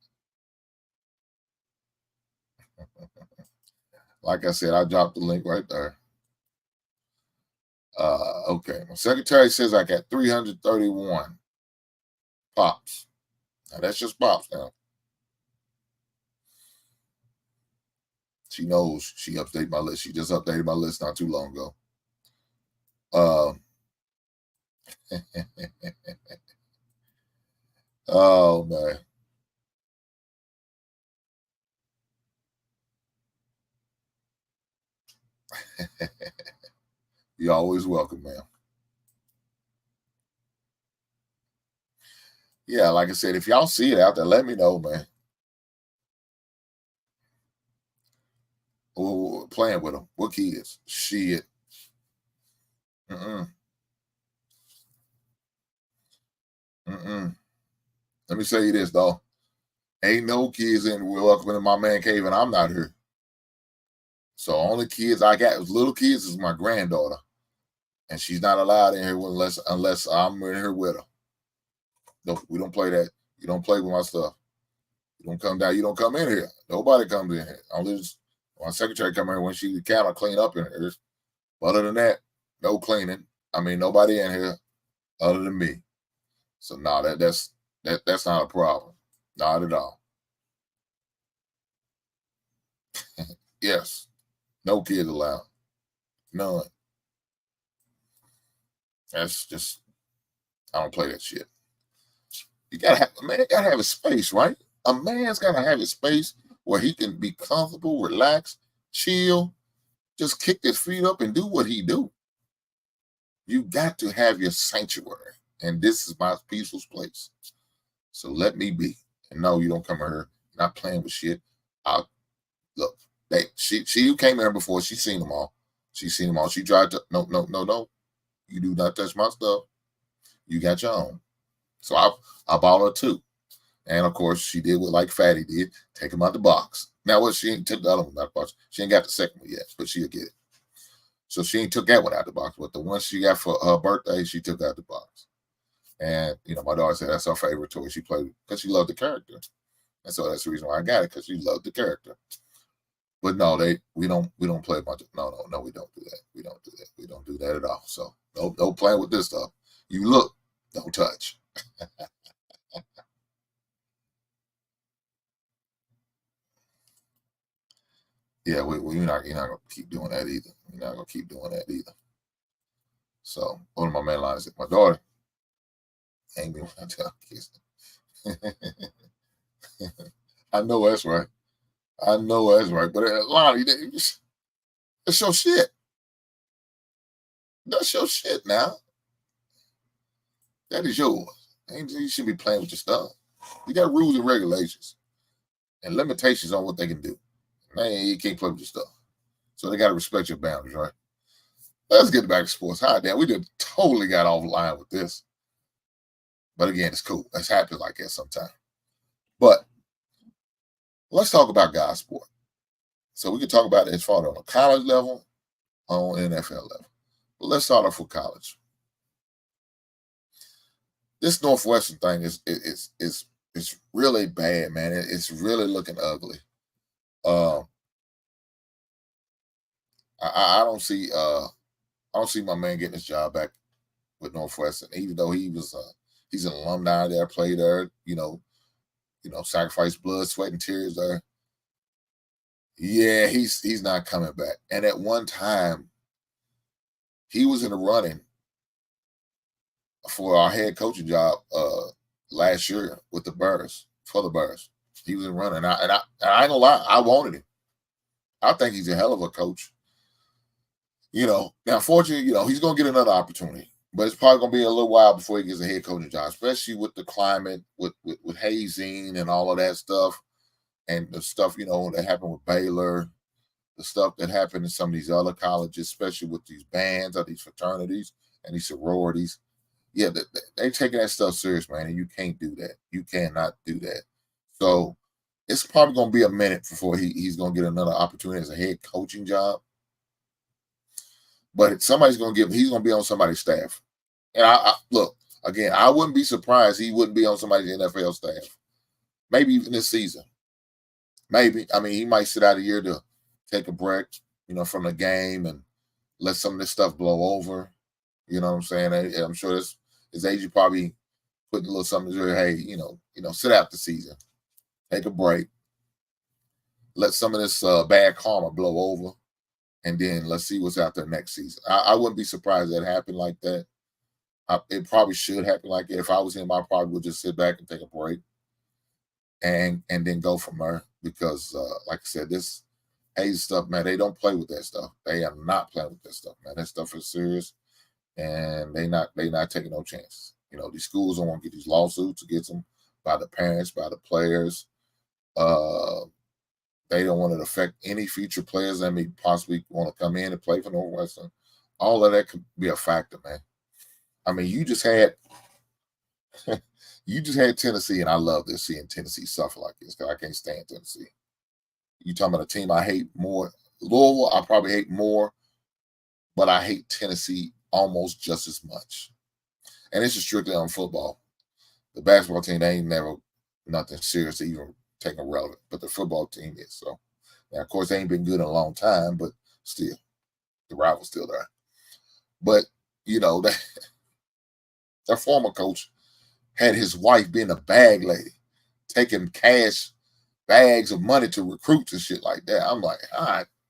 Like I said, I dropped the link right there. Okay. My secretary says I got 331 pops. Now that's just pops now. She knows she updated my list. She just updated my list not too long ago. Uh, oh man. You're always welcome, man. Yeah, like I said, if y'all see it out there, let me know, man. We're playing with them. What kids? Shit. Mm-mm. Mm-mm. Let me say you this, though. Ain't no kids in welcome in my man cave, and I'm not here. So only kids I got, little kids, is my granddaughter, and she's not allowed in here unless I'm in here with her. No, we don't play that. You don't play with my stuff. You don't come down. You don't come in here. Nobody comes in here. Only my secretary come in here when she can clean up in here. But other than that, no cleaning. I mean, nobody in here other than me. So no, that's not a problem. Not at all. Yes. No kids allowed. None. That's just I don't play that shit. You gotta have a man gotta have a space, right? A man's gotta have a space where he can be comfortable, relax, chill, just kick his feet up and do what he do. You got to have your sanctuary. And this is my peaceful place. So let me be. And no, you don't come here. You're not playing with shit. I'll look. She who came here before, she's seen them all. She's seen them all. She tried to no. You do not touch my stuff. You got your own. So I bought her two. And of course, she did what like Fatty did, take them out the box. Now, what she ain't took the other one out the box. She ain't got the second one yet, but she'll get it. So she ain't took that one out the box. But the one she got for her birthday, she took out the box. And my daughter said that's her favorite toy. She played because she loved the character. And so that's the reason why I got it, because she loved the character. But no, we don't play a bunch of no, we don't do that. We don't do that. We don't do that at all. So don't play with this stuff. You look, don't touch. Yeah, you're not gonna keep doing that either. You're not gonna keep doing that either. So one of my main lines is my daughter ain't me when I tell kids. I know that's right. I know that's right. But Lonnie, that's your shit. That's your shit now. That is yours. You should be playing with your stuff. You got rules and regulations and limitations on what they can do. Man, you can't play with your stuff. So they got to respect your boundaries, right? Let's get back to sports. Hi, Dan. We just totally got off line with this. But again, it's cool. It's happen like that sometimes. But let's talk about guys sport. So we can talk about it as far as on a college level, on NFL level. But let's start off with college. This Northwestern thing is really bad, man. It's really looking ugly. I don't see my man getting his job back with Northwestern, even though he's an alumni there, played there, sacrificed blood, sweat, and tears there. Yeah, he's not coming back. And at one time, he was in the running for our head coaching job last year with the Brewers, for the Brewers. He was in running. And I ain't gonna lie, I wanted him. I think he's a hell of a coach. Now fortunately, he's gonna get another opportunity. But it's probably gonna be a little while before he gets a head coaching job, especially with the climate, with hazing and all of that stuff, and the stuff that happened with Baylor, the stuff that happened in some of these other colleges, especially with these bands or these fraternities and these sororities. Yeah, they taking that stuff serious, man, and you can't do that. You cannot do that. So it's probably gonna be a minute before he's gonna get another opportunity as a head coaching job. But somebody's gonna he's gonna be on somebody's staff. And I look, again, I wouldn't be surprised he wouldn't be on somebody's NFL staff. Maybe even this season. Maybe. I mean, he might sit out a year to take a break, from the game and let some of this stuff blow over. You know what I'm saying? I'm sure his agent probably putting a little something to hey, sit out the season. Take a break. Let some of this bad karma blow over. and then let's see what's out there next season. I wouldn't be surprised that happened like that. It probably should happen like that. If I was him, I probably would just sit back and take a break and then go from there. Because like I said, this age stuff, man, they don't play with that stuff. They are not playing with that stuff, man. That stuff is serious, and they not taking no chances. These schools don't want to get these lawsuits against them by the parents, by the players. They don't want it to affect any future players that may possibly want to come in and play for Northwestern. All of that could be a factor, man. I mean, you just had Tennessee, and I love this, seeing Tennessee suffer like this, because I can't stand Tennessee. You talking about a team I hate more. Louisville, I probably hate more, but I hate Tennessee almost just as much. And this is strictly on football. The basketball team, they ain't never nothing serious to even take a relevant, but the football team is. So, now, of course, they ain't been good in a long time, but still, the rival's still there. But, their former coach had his wife being a bag lady, taking cash bags of money to recruits and shit like that. I'm like,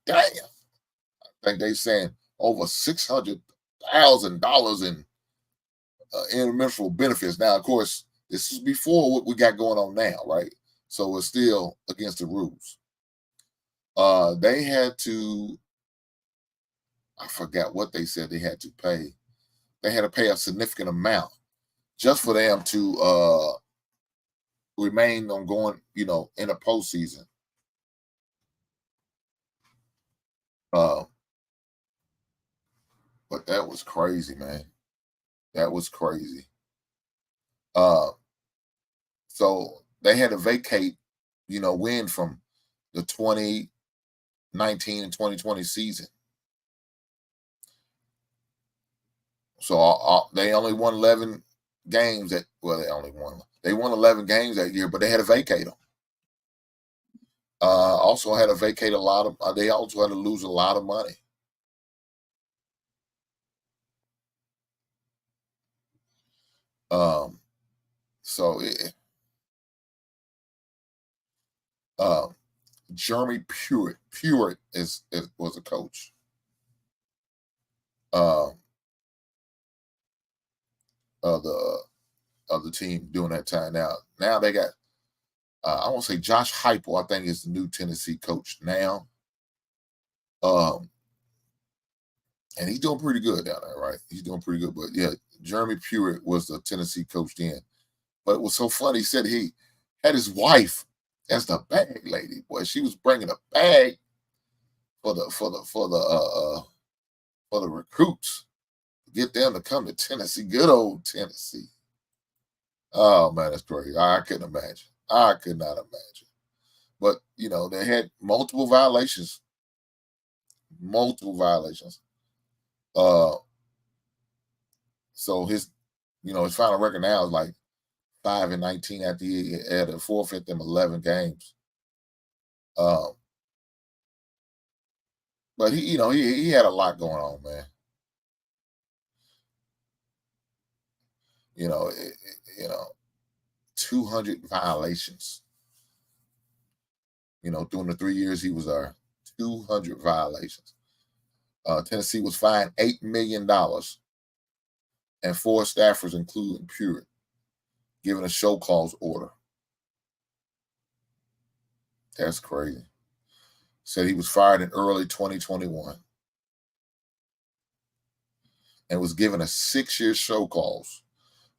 damn. I think they saying over $600,000 in intermittent benefits. Now, of course, this is before what we got going on now, right? So it's still against the rules. They had to, I forgot what they said they had to pay. They had to pay a significant amount just for them to remain on going, in a postseason. But that was crazy, man. That was crazy. So they had to vacate, win from the 2019 and 2020 season. So they only won 11 games they won 11 games that year, but they had to vacate them. Also had to vacate a lot of, they also had to lose a lot of money. Jeremy Pruitt was a coach. Of the team during that time. Now they got I want to say Josh Heupel, I think, is the new Tennessee coach now. And he's doing pretty good down there, right? He's doing pretty good. But yeah, Jeremy Pruitt was the Tennessee coach then. But it was so funny. He said he had his wife as the bag lady. Boy, she was bringing a bag for the recruits, get them to come to Tennessee. Good old Tennessee. Oh man, that's crazy. I couldn't imagine. I could not imagine. But they had multiple violations. So his final record now is like 5-19 after he had to forfeit them 11 games. But he had a lot going on, man. 200 violations. During the 3 years he was there, 200 violations. Tennessee was fined $8 million, and 4 staffers, including Pruitt, given a show cause order. That's crazy. Said he was fired in early 2021 and was given a 6-year show cause.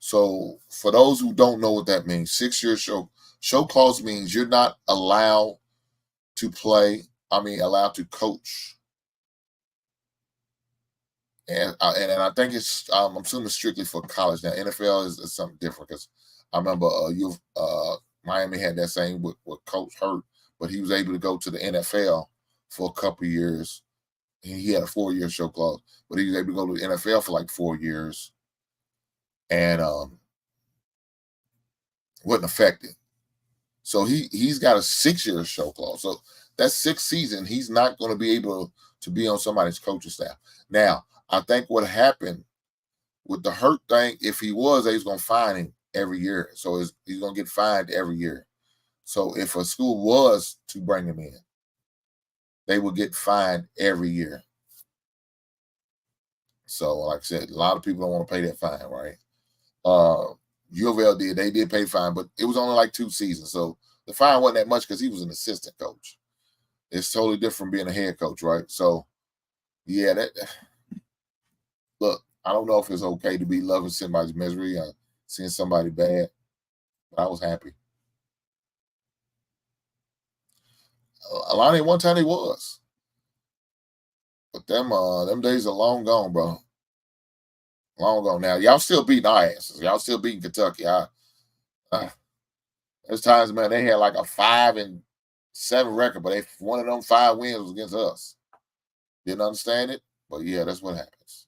So for those who don't know what that means, 6-year show cause means you're not allowed to play. Allowed to coach. And I think it's I'm assuming strictly for college now. NFL is something different, because I remember Miami had that same with Coach Hurt, but he was able to go to the NFL for a couple of years. He had a 4-year show clause, but he was able to go to the NFL for like 4 years, and wasn't affected. So he's got a 6-year show clause. So that 6th season, he's not going to be able to be on somebody's coaching staff. Now, I think what happened with the Hurt thing, if he was, he's going to fine him every year. So he's going to get fined every year. So if a school was to bring him in, they would get fined every year. So, like I said, a lot of people don't want to pay that fine, right? U of L did. They did pay the fine, but it was only like 2 seasons. So the fine wasn't that much because he was an assistant coach. It's totally different from being a head coach, right? So, yeah, look, I don't know if it's okay to be loving somebody's misery or seeing somebody bad, but I was happy. Alani, one time he was. But them days are long gone, bro. Long gone now. Y'all still beating our asses. Y'all still beating Kentucky. There's times, man, they had like a 5-7 record, but one of them 5 wins was against us. Didn't understand it, but yeah, that's what happens.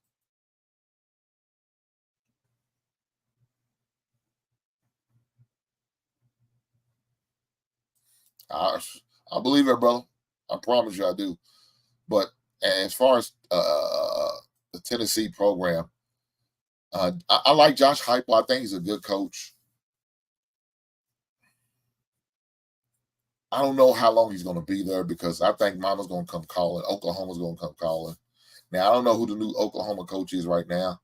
I believe it, brother. I promise you I do. But as far as the Tennessee program, I like Josh Heupel. I think he's a good coach. I don't know how long he's going to be there because I think Mama's going to come calling. Oklahoma's going to come calling. Now, I don't know who the new Oklahoma coach is right now,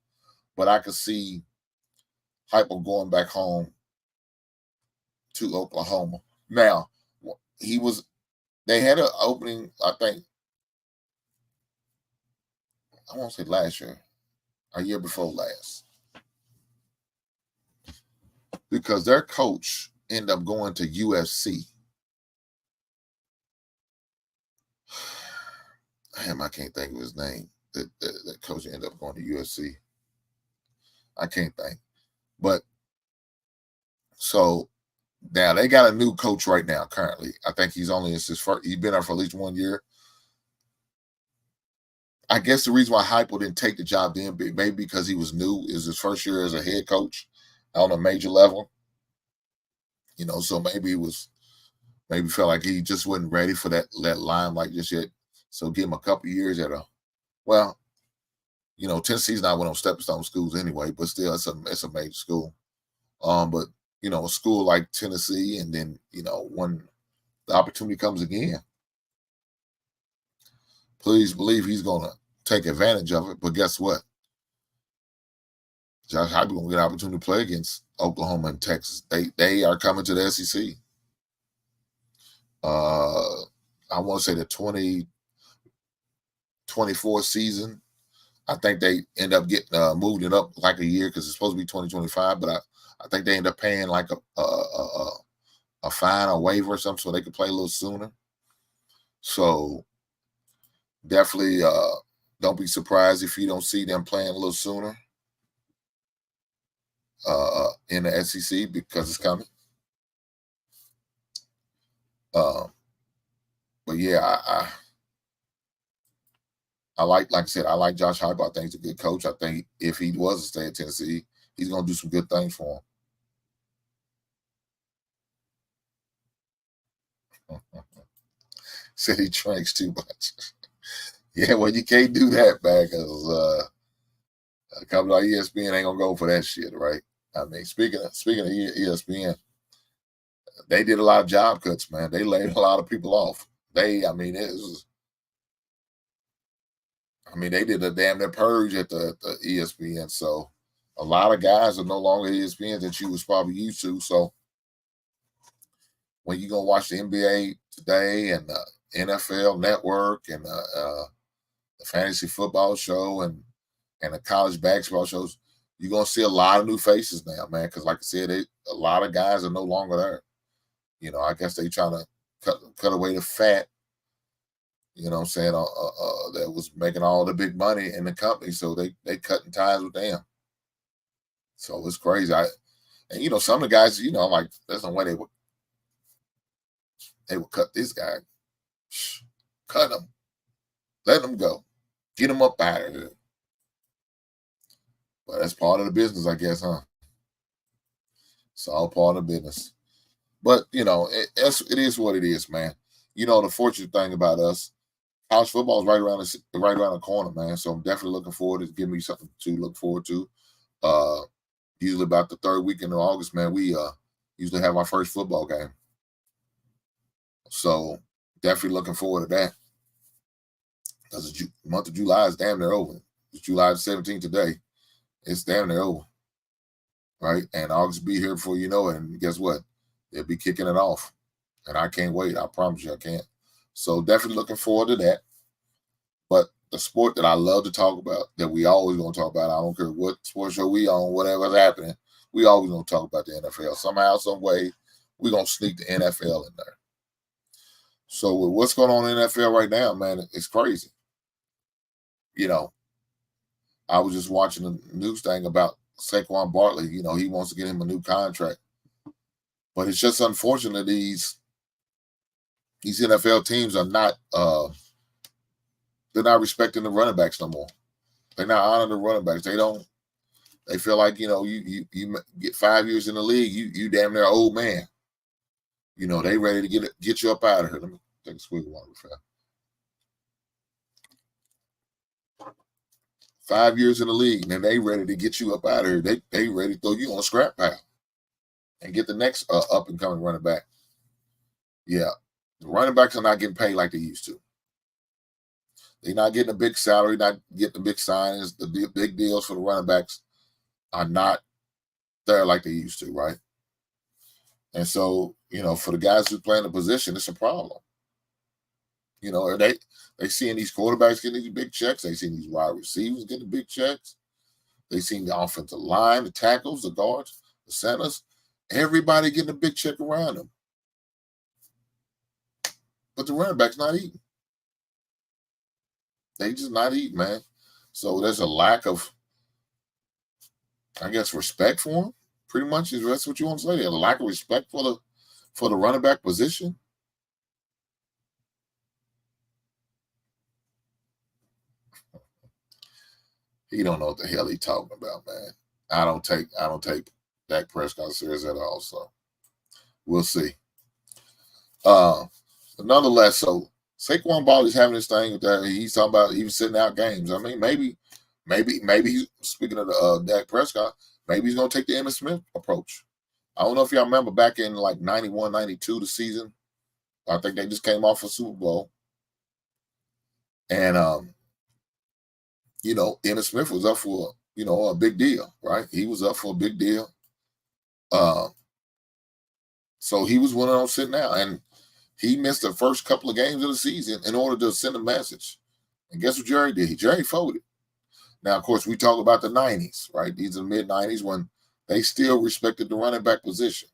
but I could see Heupel going back home to Oklahoma. Now, they had an opening, I think, I won't say last year, a year before last. Because their coach ended up going to UFC. Damn, I can't think of his name. That coach ended up going to UFC. I can't think. But so now they got a new coach right now, currently. I think he's been there for at least 1 year. I guess the reason why Heupel didn't take the job then, maybe because he was new, is his first year as a head coach on a major level. So maybe felt like he just wasn't ready for that limelight just yet. So give him a couple years Tennessee's not one of those stepping stone schools anyway, but still it's a major school. But a school like Tennessee, and then when the opportunity comes again, please believe he's gonna take advantage of it. But guess what? Josh Heupel gonna get an opportunity to play against Oklahoma and Texas. They are coming to the SEC. I want to say the 2024 season. I think they end up getting moved it up like a year because it's supposed to be 2025, but I think they end up paying like a fine or waiver or something so they could play a little sooner. So definitely don't be surprised if you don't see them playing a little sooner in the SEC because it's coming. But yeah, I like I said, I like Josh Heupel. I think he's a good coach. I think if he was to stay at Tennessee, he's going to do some good things for him. Said he drinks too much. Yeah, well, you can't do that, man, because a couple of ESPN ain't gonna go for that shit, right? I mean, speaking of ESPN, they did a lot of job cuts, man. They laid a lot of people off. They did a damn near purge at the ESPN. So a lot of guys are no longer ESPN that you was probably used to. So when you gonna watch the NBA today and the NFL Network and the fantasy football show and the college basketball shows, you're gonna see a lot of new faces now, man. Because like I said, a lot of guys are no longer there. I guess they trying to cut away the fat. You know what I'm saying? That was making all the big money in the company, so they cutting ties with them. So it's crazy. Some of the guys, I'm like, there's no way they would cut this guy. Cut him. Let him go. Get him up out of here. But that's part of the business, I guess, huh? It's all part of the business. But, it is what it is, man. The fortunate thing about us, college football is right around the corner, man. So I'm definitely looking forward to giving me something to look forward to. Usually about the third weekend of August, man, we usually have our first football game. So definitely looking forward to that. Because the month of July is damn near over. It's July 17th today. It's damn near over. Right? And August will be here before you know it. And guess what? They'll be kicking it off. And I can't wait. I promise you I can't. So definitely looking forward to that. But the sport that I love to talk about, that we always going to talk about, I don't care what sports show we on, whatever's happening, we always going to talk about the NFL. Somehow, some way, we're going to sneak the NFL in there. So with what's going on in the NFL right now, man, it's crazy. You know, I was just watching the news thing about Saquon Barkley. You know, he wants to get him a new contract. But it's just unfortunate these NFL teams are not they're not respecting the running backs no more. They're not honoring the running backs. They feel like, you know, you get 5 years in the league, you damn near old man. You know, they ready to get you up out of here. Let me take a swig of water. 5 years in the league, and they ready to get you up out of here. They ready to throw you on a scrap pile and get the next up and coming running back. Yeah, the running backs are not getting paid like they used to. They're not getting a big salary, not getting the big signings. The big deals for the running backs are not there like they used to, right? And so, you know, for the guys who play in the position, it's a problem. You know, they seeing these quarterbacks getting these big checks. They seeing these wide receivers getting big checks. They seen the offensive line, the tackles, the guards, the centers, everybody getting a big check around them. But the running back's not eating. They just not eating, man. So there's a lack of, I guess, respect for him. Pretty much is that's what you want to say. There's a lack of respect for the running back position. He don't know what the hell he's talking about, man. I don't take Dak Prescott serious at all. So we'll see. Nonetheless, so Saquon Barkley's having this thing with that. He's talking about he was sitting out games. I mean, maybe he's speaking of the Dak Prescott. Maybe he's gonna take the Emmitt Smith approach. I don't know if y'all remember back in like 91, 92, the season. I think they just came off a Super Bowl, and you know, Emmitt Smith was up for a big deal, right? He was up for a big deal. So he was winning on sitting out, and he missed the first couple of games of the season in order to send a message. And guess what Jerry did? Jerry folded. Now, of course, we talk about the 90s, right? These are the mid-90s when they still respected the running back position.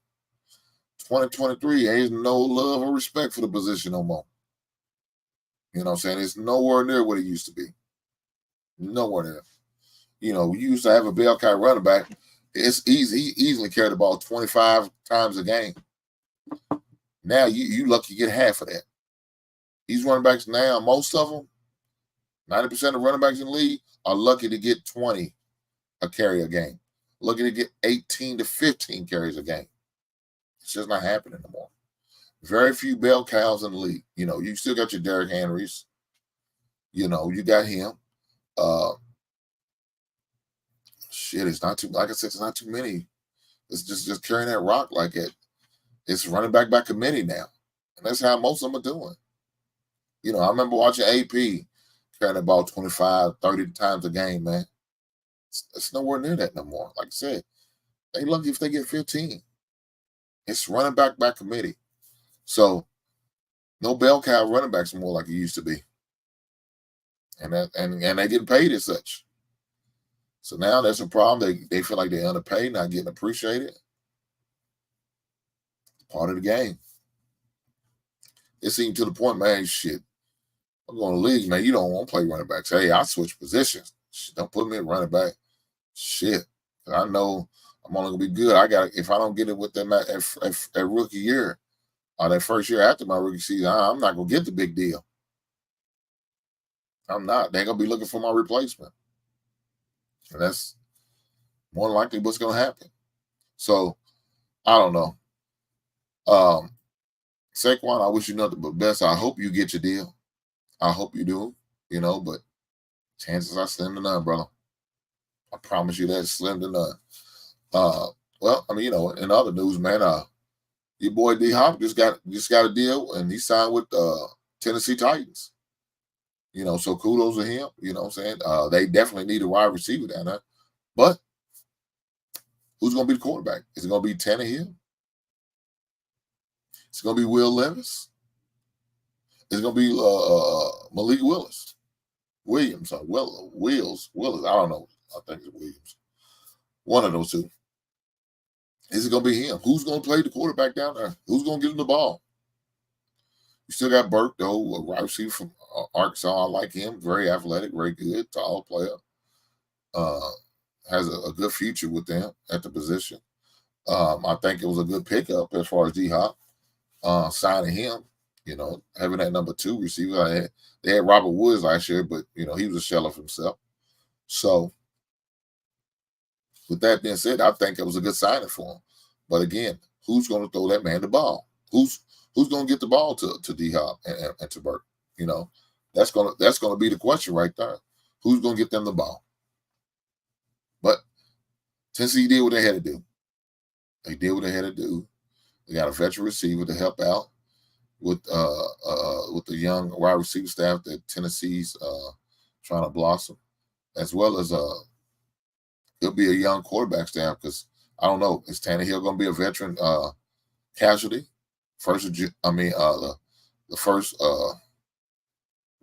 2023, there's no love or respect for the position no more. You know what I'm saying? It's nowhere near what it used to be. Nowhere near. You know, we used to have a bell cow running back. It's easy. He easily carried the ball 25 times a game. Now you lucky to get half of that. These running backs now, most of them, 90% of running backs in the league are lucky to get 20 a carry a game. Lucky to get 18 to 15 carries a game. It's just not happening anymore. Very few bell cows in the league. You know, you still got your Derrick Henrys. You know, you got him. It's not too, like I said, it's not too many. It's just carrying that rock like it. It's running back by committee now. And that's how most of them are doing. You know, I remember watching AP carrying the ball 25, 30 times a game, man. It's nowhere near that no more. Like I said, they lucky if they get 15. It's running back by committee. So no bell cow running backs more like it used to be. And they're getting paid as such. So now that's a problem. They feel like they're underpaid, not getting appreciated. Part of the game. It seemed to the point, man, shit, I'm going to the league, man. You don't want to play running backs. Hey, I switch positions. Don't put me at running back. Shit. I know I'm only going to be good. If I don't get it with them at rookie year or that first year after my rookie season, I'm not going to get the big deal. I'm not. They're going to be looking for my replacement. And that's more than likely what's going to happen. So, I don't know. Saquon, I wish you nothing but best. I hope you get your deal. I hope you do, you know, but chances are slim to none, brother. I promise you that, slim to none. Well, I mean, you know, in other news, man, your boy D Hop just got a deal and he signed with Tennessee Titans. So kudos to him. You know what I'm saying? They definitely need a wide receiver down there. But who's going to be the quarterback? Is it going to be Tannehill? Is it going to be Will Levis? Is it going to be Malik Williams? Or Willis? I don't know. I think it's Williams. One of those two. Is it going to be him? Who's going to play the quarterback down there? Who's going to get him the ball? You still got Burke, though, a wide receiver from Arkansas. I like him. Very athletic, very good, tall player. Has a good future with them at the position. I think it was a good pickup as far as D-Hop. Signing him, having that number 2 receiver. They had Robert Woods last year, but, he was a shell of himself. So, with that being said, I think it was a good signing for him. But again, who's going to throw that man the ball? Who's going to get the ball to D-Hop and to Burke? That's going to be the question right there. Who's going to get them the ball? But Tennessee did what they had to do. They did what they had to do. They got a veteran receiver to help out with the young wide receiver staff that Tennessee's trying to blossom, as well as it'll be a young quarterback staff because I don't know, is Tannehill going to be a veteran casualty? The first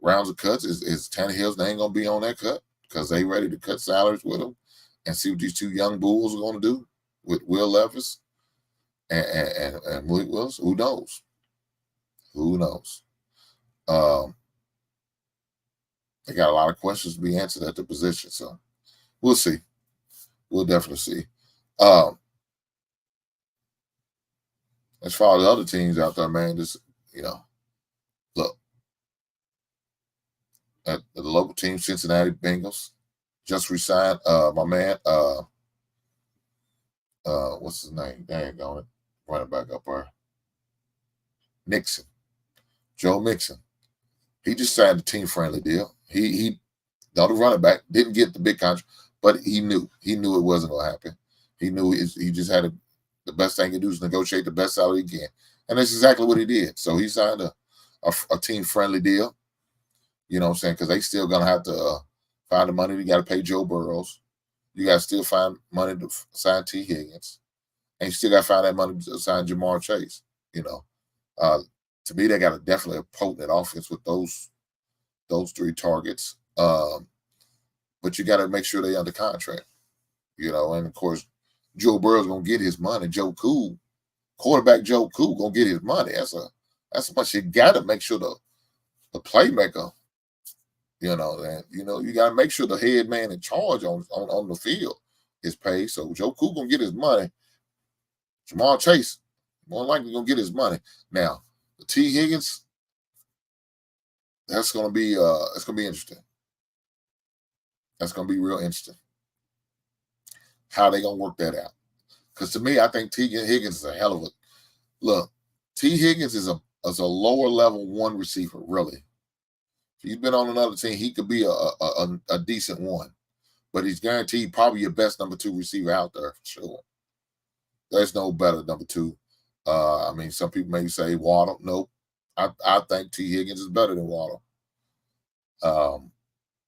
rounds of cuts is Tannehill's name going to be on that cut because they ready to cut salaries with him and see what these 2 young bulls are going to do with Will Levis and Malik Willis. Who knows? Who knows? They got a lot of questions to be answered at the position, so we'll see. We'll definitely see. As far as other teams out there, man, just, look, at the local team, Cincinnati Bengals, just resigned my man, what's his name? Dang on it. Running back up there. Mixon. Joe Mixon. He just signed a team-friendly deal. He not a running back, didn't get the big contract, but he knew it wasn't going to happen. He knew he just had the best thing to do is negotiate the best salary he can. And that's exactly what he did. So he signed a team-friendly deal, you know what I'm saying, because they still going to have to find the money. You got to pay Joe Burrows. You got to still find money to sign T. Higgins. And you still got to find that money to sign Jamar Chase, To me, they got definitely a potent offense with those 3 targets. But you got to make sure they're under contract, and of course, Joe Burrow's going to get his money. Quarterback Joe Cool going to get his money. That's much you got to make sure the playmaker, you got to make sure the head man in charge on the field is paid. So Joe Cool going to get his money. Jamar Chase, more likely going to get his money. Now, the T. Higgins, that's going to be it's going to be interesting. That's going to be real interesting. How they going to work that out? Because to me, I think T. Higgins is a hell of a look. T. Higgins is a lower level 1 receiver, really. If he's been on another team, he could be a decent one, but he's guaranteed probably your best number 2 receiver out there for sure. There's no better number 2. Some people may say Waddle. Nope. I think T. Higgins is better than Waddle.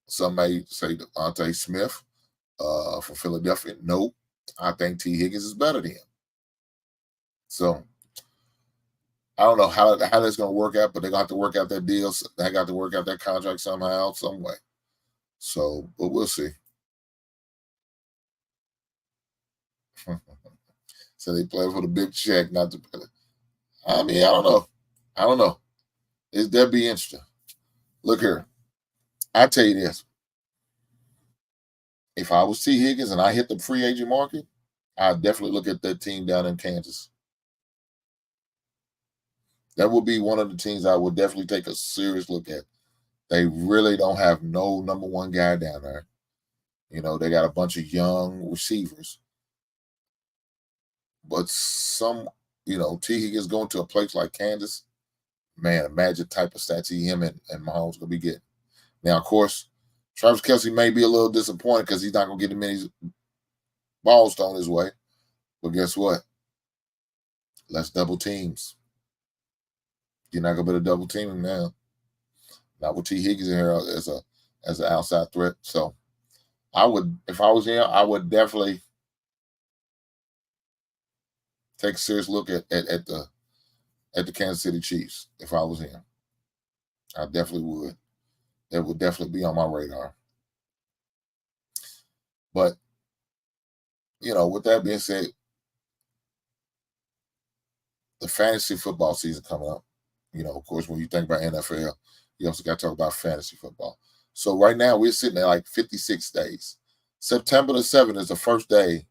Some may say Devontae Smith from Philadelphia. Nope. I think T. Higgins is better than him. So I don't know how that's going to work out, but they're going to have to work out that deal. They got to work out that contract somehow, some way. So, but we'll see. So they play for the big check, not to play. I don't know. That'd be interesting. Look here. I tell you this. If I was T. Higgins and I hit the free agent market, I'd definitely look at that team down in Kansas. That would be one of the teams I would definitely take a serious look at. They really don't have no number 1 guy down there. They got a bunch of young receivers. But some, T. Higgins going to a place like Kansas, man, imagine type of stats him and Mahomes going to be getting. Now, of course, Travis Kelce may be a little disappointed because he's not going to get as many balls thrown his way. But guess what? Less double teams. You're not going to be able to double team him now. Not with T. Higgins in here as an outside threat. So I would, if I was him, I would definitely take a serious look at the Kansas City Chiefs. If I was him, I definitely would. That would definitely be on my radar. But with that being said, the fantasy football season coming up. Of course, when you think about NFL, you also got to talk about fantasy football. So right now we're sitting at like 56 days. September the 7th is the first day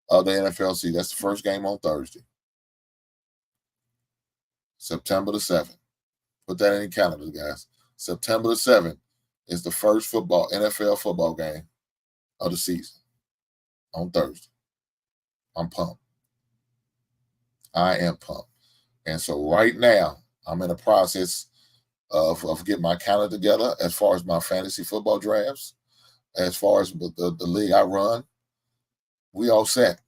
of the NFL season. That's the first game on Thursday. September the 7th. Put that in your calendar, guys. September the 7th is the first NFL football game of the season on Thursday. I'm pumped. I am pumped. And so right now, I'm in the process of getting my calendar together as far as my fantasy football drafts, as far as the league I run. We all set.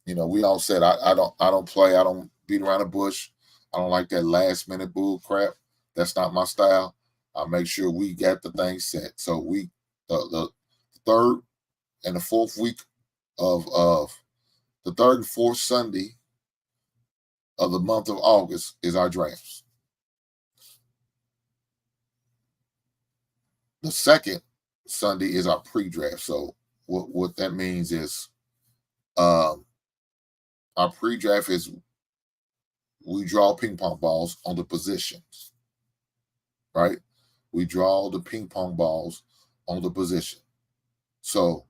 We all set. I don't play. I don't beat around the bush. I don't like that last minute bull crap. That's not my style. I make sure we got the thing set. So the third and the fourth week of the third and fourth Sunday of the month of August is our drafts. The second Sunday is our pre-draft. So what that means is our pre-draft is we draw ping pong balls on the positions, right? We draw the ping pong balls on the position. So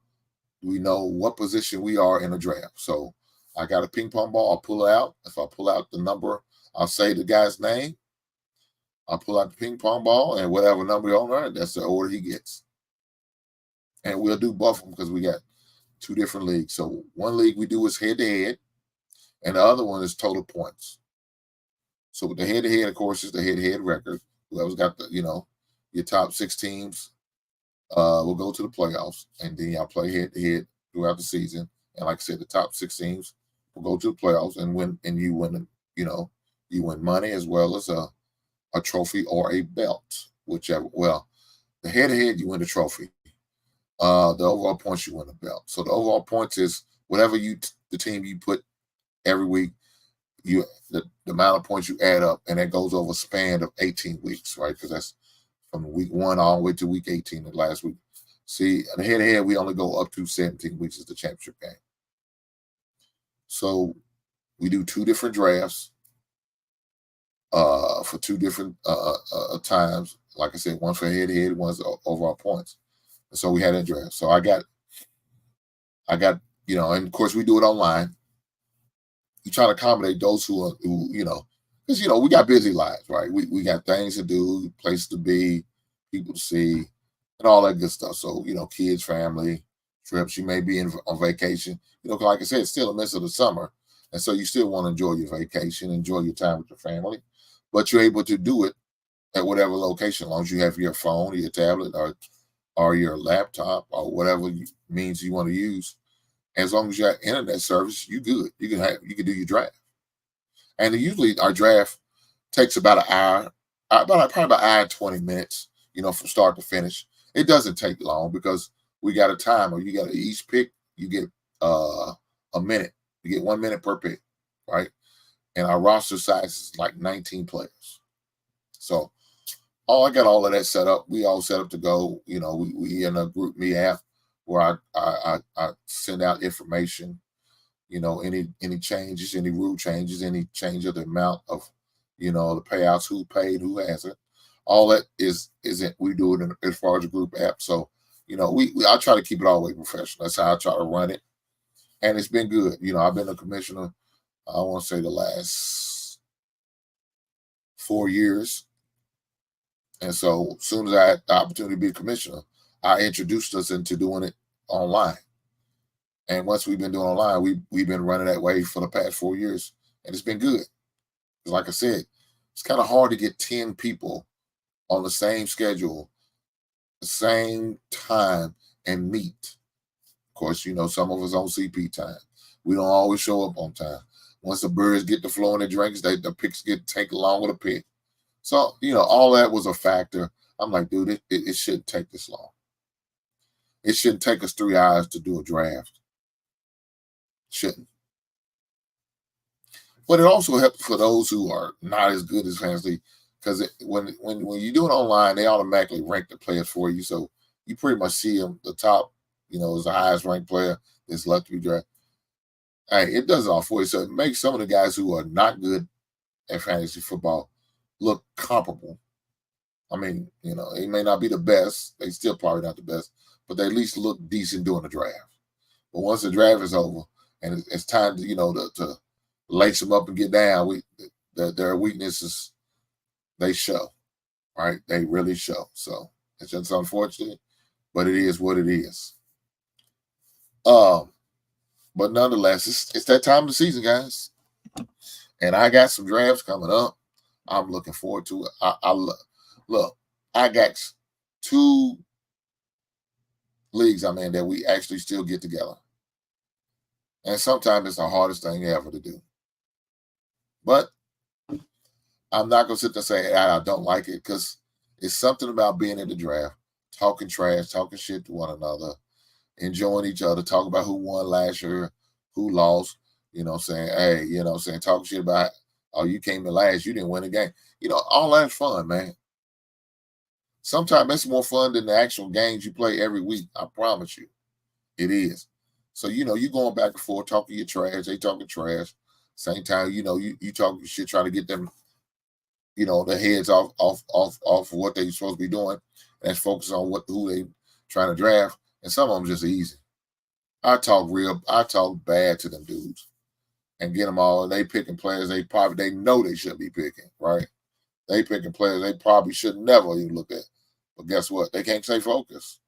we know what position we are in a draft. So I got a ping pong ball. I'll pull it out. If I pull out the number, I'll say the guy's name. I'll pull out the ping pong ball, and whatever number on there, that's the order he gets. And we'll do both of them because we got two different leagues. So one league we do is head-to-head, and the other one is total points. So with the head-to-head, of course, is the head-to-head record. Whoever's got your top 6 teams will go to the playoffs, and then y'all play head-to-head throughout the season. And like I said, the top 6 teams will go to the playoffs and win. And you win, you win money as well as a trophy or a belt, whichever. Well, the head-to-head, you win the trophy. The overall points, you win the belt. So the overall points is whatever the team you put every week, the amount of points you add up, and that goes over a span of 18 weeks, right? Because that's from week 1 all the way to week 18, the last week. See, the head-to-head, we only go up to 17 weeks as the championship game. So we do 2 different drafts for 2 different times. Like I said, one for head-to-head, one's overall points. And so we had that draft. So I got, and of course we do it online. You try to accommodate those who because we got busy lives, right? We got things to do, places to be, people to see, and all that good stuff. So kids, family, trips. You may be on vacation. Like I said, it's still the midst of the summer, and so you still want to enjoy your vacation, enjoy your time with your family, but you're able to do it at whatever location, as long as you have your phone, or your tablet, or your laptop, or whatever means you want to use. As long as you have internet service, you good. You can do your draft. And usually our draft takes about an hour, probably about an hour and 20 minutes, from start to finish. It doesn't take long because we got a timer. You got each pick, you get a minute. You get 1 minute per pick, right? And our roster size is like 19 players. So I got all of that set up. We all set up to go. We in a group me app where I send out information, any changes, any rule changes, any change of the amount of, the payouts, who paid, who hasn't. All that is it. We do it as far as a group app. So, I try to keep it all the way professional. That's how I try to run it. And it's been good. I've been a commissioner, I want to say the last 4 years. And so as soon as I had the opportunity to be a commissioner, I introduced us into doing it online. And once we've been doing online, we've been running that way for the past 4 years. And it's been good. Like I said, it's kind of hard to get 10 people on the same schedule, the same time, and meet. Of course, some of us on CP time. We don't always show up on time. Once the birds get to flowing their drinks, the picks take longer to pick. So, all that was a factor. I'm like, dude, it shouldn't take this long. It shouldn't take us 3 hours to do a draft. Shouldn't. But it also helps for those who are not as good as fantasy, because when you do it online, they automatically rank the players for you. So you pretty much see them, the top, is the highest ranked player that's left to be drafted. Hey, it does it all for you. So it makes some of the guys who are not good at fantasy football look comparable. I mean, they may not be the best. They still probably not the best, but they at least look decent during the draft. But once the draft is over and it's time to, to lace them up and get down, their weaknesses, they show, right? They really show. So it's just unfortunate, but it is what it is. But nonetheless, it's that time of the season, guys. And I got some drafts coming up. I'm looking forward to it. Look, I got 2 leagues I'm in that we actually still get together. And sometimes it's the hardest thing ever to do. But I'm not going to sit there and say I don't like it, because it's something about being in the draft, talking trash, talking shit to one another, enjoying each other, talking about who won last year, who lost, saying, hey, saying, talking shit about, oh, you came in last, you didn't win a game. All that's fun, man. Sometimes it's more fun than the actual games you play every week. I promise you. It is. So, you're going back and forth, talking your trash, they talking trash. Same time, you talking shit, trying to get them, their heads off what they're supposed to be doing. And that's focus on who they trying to draft. And some of them just easy. I talk bad to them dudes and get them all. And they picking players they know they shouldn't be picking, right? They picking players they probably should never even look at. But guess what? They can't stay focused.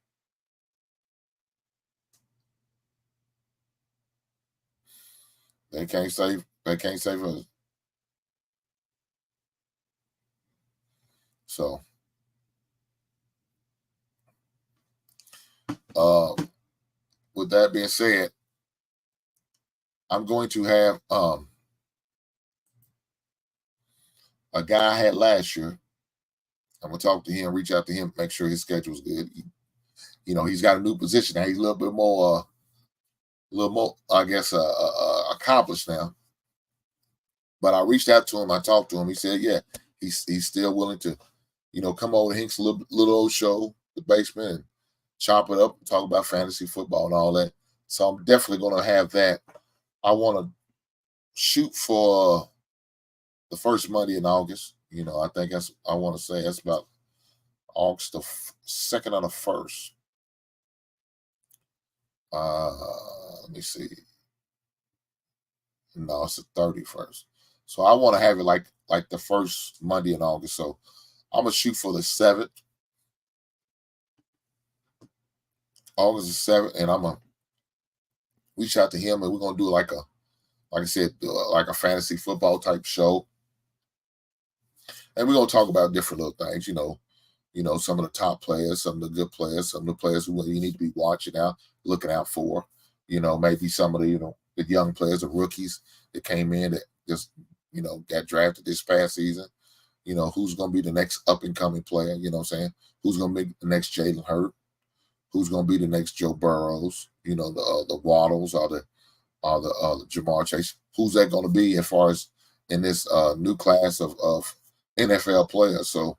They can't stay focused. So with that being said, I'm going to have a guy I had last year. I'm gonna talk to him, reach out to him, make sure his schedule's good. He's got a new position now. He's a little bit more, I guess, accomplished now. But I reached out to him. I talked to him. He said, yeah, he's still willing to, come over to Hink's little old show, the basement, and chop it up, talk about fantasy football and all that. So I'm definitely going to have that. I want to shoot for the first Monday in August. I think I want to say that's about August the 2nd or the 1st. Let me see. No, it's the 31st. So I want to have it like the first Monday in August. So I'm going to shoot for the 7th. August the 7th, and I'm going to reach out to him, and we're going to do like I said, like a fantasy football type show. And we're going to talk about different little things, some of the top players, some of the good players, some of the players who you need to be watching out, looking out for, maybe some of the, the young players, the rookies that came in that just, got drafted this past season. Who's going to be the next up-and-coming player, who's going to be the next Jalen Hurt, who's going to be the next Joe Burrows, the Waddles or the Jamar Chase. Who's that going to be as far as in this new class of NFL players? So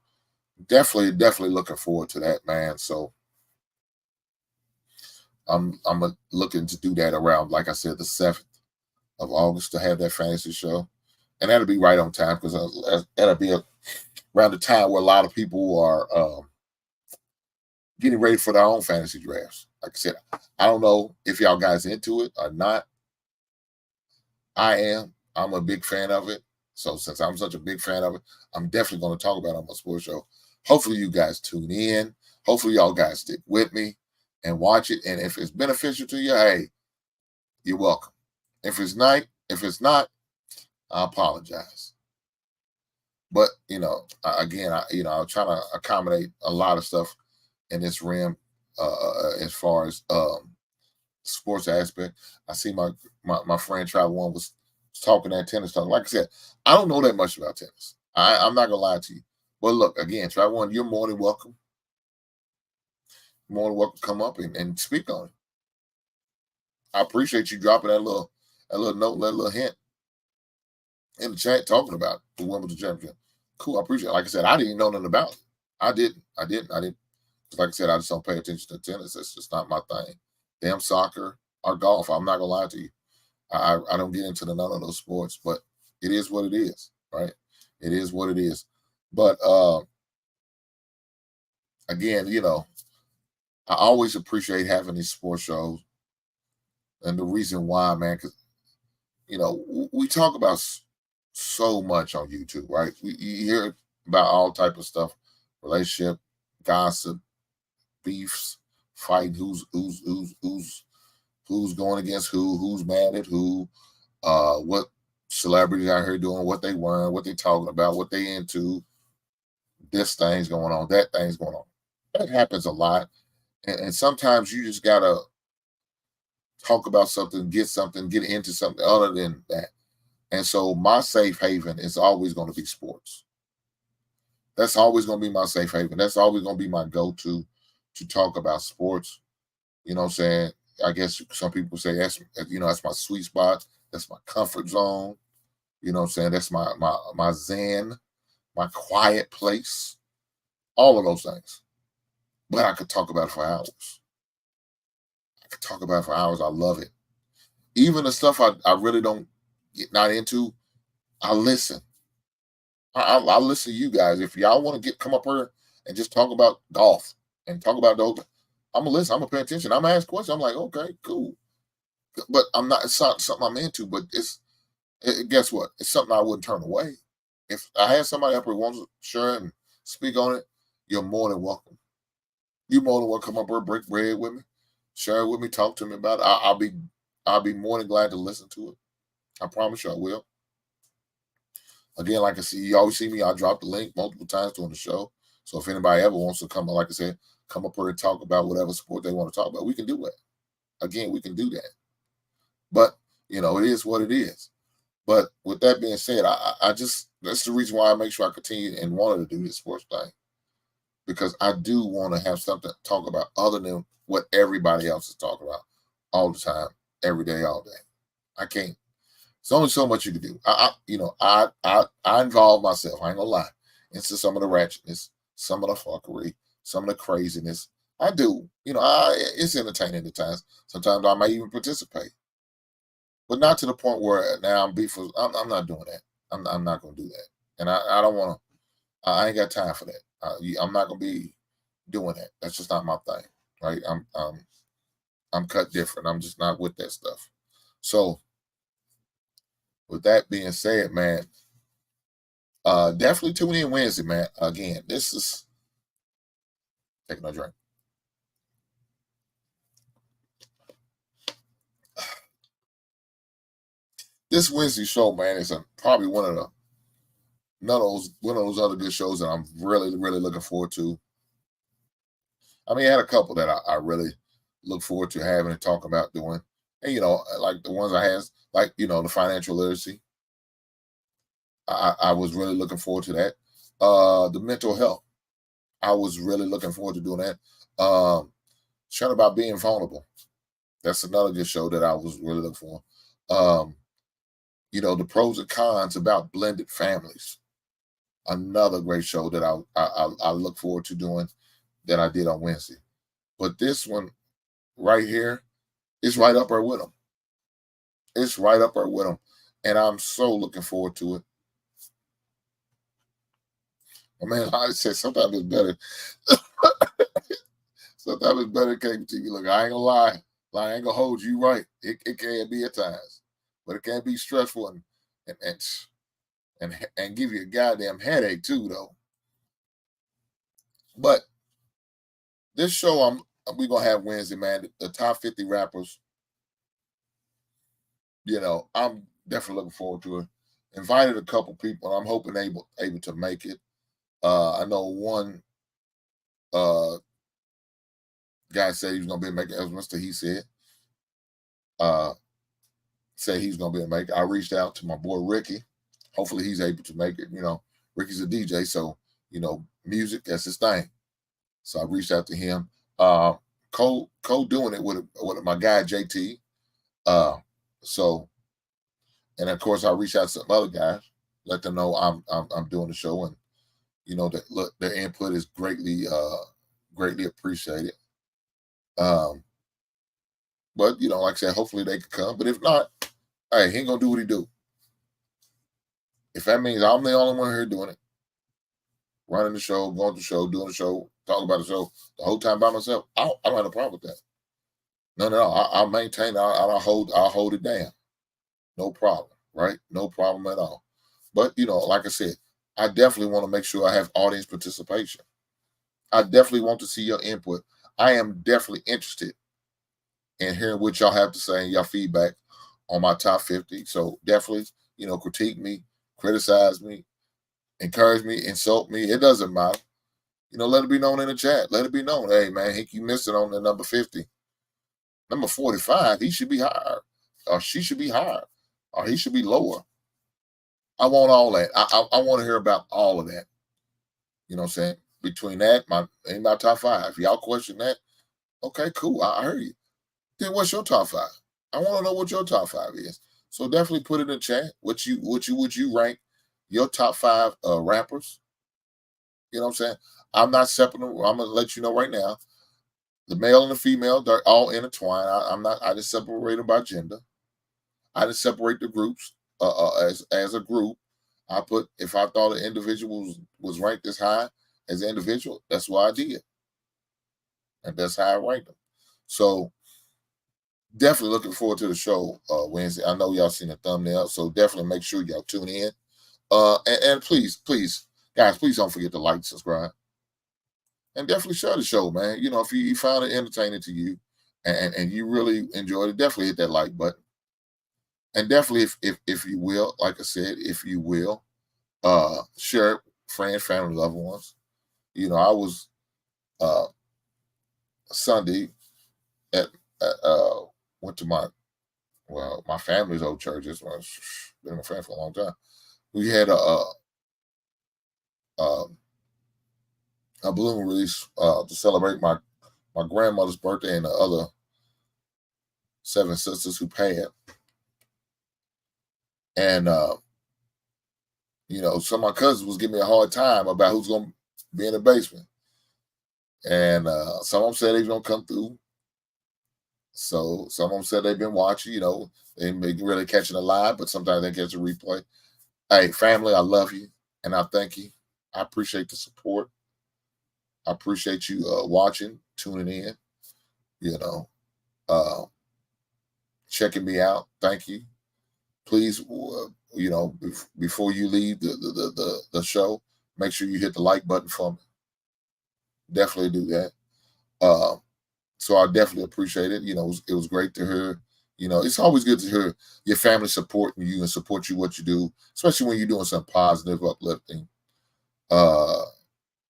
definitely looking forward to that, man. So I'm looking to do that around, like I said, the 7th of August to have that fantasy show. And that'll be right on time, because that'll be around the time where a lot of people are getting ready for their own fantasy drafts. Like I said, I don't know if y'all guys into it or not. I am. I'm a big fan of it. So since I'm such a big fan of it, I'm definitely going to talk about it on my sports show. Hopefully you guys tune in. Hopefully y'all guys stick with me and watch it. And if it's beneficial to you, hey, you're welcome. If it's not, I apologize. But, again, I'm trying to accommodate a lot of stuff in this realm as far as sports aspect. I see my friend Travel One was talking that tennis talk. Like I said, I don't know that much about tennis. I'm not gonna lie to you. But look, again, try one. You're more than welcome. More than welcome to come up and speak on it. I appreciate you dropping that little note, that little hint in the chat talking about the Wimbledon championship. Cool, I appreciate it. Like I said, I didn't know nothing about it. I didn't. Like I said, I just don't pay attention to tennis. That's just not my thing. Damn soccer or golf. I'm not gonna lie to you. I don't get into none of those sports, but it is what it is, right? It is what it is. But again, I always appreciate having these sports shows, and the reason why, man, because we talk about so much on YouTube, right? You hear about all type of stuff, relationship, gossip, beefs, fighting, who's going against who's mad at who, what celebrities out here doing, what they wearing, what they talking about, what they into. This thing's going on, that thing's going on. That happens a lot, and sometimes you just gotta talk about something, get into something other than that. And so my safe haven is always going to be sports. That's always going to be my safe haven. That's always going to be my go-to to talk about sports. You know what I'm saying? I guess some people say that's my sweet spot. That's my comfort zone. You know what I'm saying? That's my zen, my quiet place. All of those things. But I could talk about it for hours. I love it. Even the stuff I really don't get not into, I listen. I listen to you guys. If y'all want to come up here and just talk about golf and talk about those, I'm gonna listen. I'm gonna pay attention. I'm gonna ask questions. I'm like, okay, cool. But I'm not. It's not something I'm into. But guess what? It's something I wouldn't turn away. If I had somebody up here who wants to share and speak on it, you're more than welcome. You're more than welcome. Come up here, break bread with me, share it with me, talk to me about it. I'll be more than glad to listen to it. I promise you I will. Again, like I see, you always see me. I drop the link multiple times during the show. So if anybody ever wants to come, like I said, come up here and talk about whatever sport they want to talk about, we can do that. Again, we can do that. But, it is what it is. But with that being said, I just, that's the reason why I make sure I continue and wanted to do this sports thing. Because I do want to have something to talk about other than what everybody else is talking about all the time, every day, all day. I can't. There's only so much you can do. I involve myself. I ain't gonna lie. Into some of the ratchetness, some of the fuckery, some of the craziness. I do. It's entertaining at times. Sometimes I may even participate, but not to the point where now I'm beefing. I'm not doing that. I'm not gonna do that, and I don't want to. I ain't got time for that. I'm not gonna be doing that. That's just not my thing, right? I'm cut different. I'm just not with that stuff. So, with that being said, man, definitely tune in Wednesday, man. Again, this is taking a drink. This Wednesday show, man, is probably one of those other good shows that I'm really, really looking forward to. I mean, I had a couple that I really look forward to having and talking about doing. And, like the ones I had, like, the financial literacy. I was really looking forward to that. The mental health. I was really looking forward to doing that. Show about being vulnerable. That's another good show that I was really looking for. The pros and cons about blended families. Another great show that I look forward to doing that I did on Wednesday. But this one right here is right up there with them. It's right up there with them. And I'm so looking forward to it. I mean, like I said, sometimes it's better. Sometimes it's better cable TV. Look, I ain't gonna lie. I ain't gonna hold you right. It can be at times. But it can be stressful and give you a goddamn headache too, though. But this show we're gonna have Wednesday, man. The top 50 rappers. I'm definitely looking forward to it. Invited a couple people. I'm hoping able to make it. I know one guy said he was gonna be making. As Mr. He said he's gonna be able to make it. I reached out to my boy Ricky. Hopefully he's able to make it. Ricky's a DJ, so music, that's his thing. So I reached out to him. Co-doing it with my guy JT. So, and of course I reached out to some other guys, let them know I'm doing the show, and that look, their input is greatly appreciated. But like I said, hopefully they can come. But if not, hey, he ain't gonna do what he do. If that means I'm the only one here doing it, running the show, going to the show, doing the show, talking about the show the whole time by myself, I don't have a problem with that. No. I'll maintain. I'll hold it down. No problem, right? No problem at all. But like I said, I definitely want to make sure I have audience participation. I definitely want to see your input. I am definitely interested in hearing what y'all have to say and y'all feedback on my top 50. So definitely, critique me, criticize me, encourage me, insult me. It doesn't matter. Let it be known in the chat. Let it be known. Hey, man, Hank, you missed it on the number 50. Number 45, he should be higher. Or she should be higher. Or he should be lower. I want all that. I want to hear about all of that. You know what I'm saying? Between that, my top 5. Y'all question that? Okay, cool. I heard you. Then what's your top 5? I want to know what your top 5 is. So definitely put it in the chat. What you rank your top 5 rappers? You know what I'm saying? I'm not separating. I'm gonna let you know right now. The male and the female, they're all intertwined. I just separate them by gender. I just separate the groups as a group. I put, if I thought an individual was ranked this high as an individual, that's what I did, and that's how I ranked them. So definitely looking forward to the show Wednesday. I know y'all seen the thumbnail, so definitely make sure y'all tune in. And please, guys, please don't forget to like, subscribe, and definitely share the show, man. If you found it entertaining to you, and you really enjoyed it, definitely hit that like button. And definitely, if you will, like I said, if you will, share it, friends, family, loved ones. I was Sunday went to my family's old church. It's been my family for a long time. We had a balloon release to celebrate my grandmother's birthday and the other 7 sisters who passed. And some of my cousins was giving me a hard time about who's gonna be in the basement. And some of them said they was gonna come through. So some of them said they've been watching, they may really catching a live, but sometimes they catch a replay. Hey, family, I love you and I thank you. I appreciate the support. I appreciate you watching, tuning in, checking me out. Thank you. Please, before you leave the show, make sure you hit the like button for me. Definitely do that. So I definitely appreciate it. It was great to hear. It's always good to hear your family supporting you and support you what you do, especially when you're doing something positive, uplifting.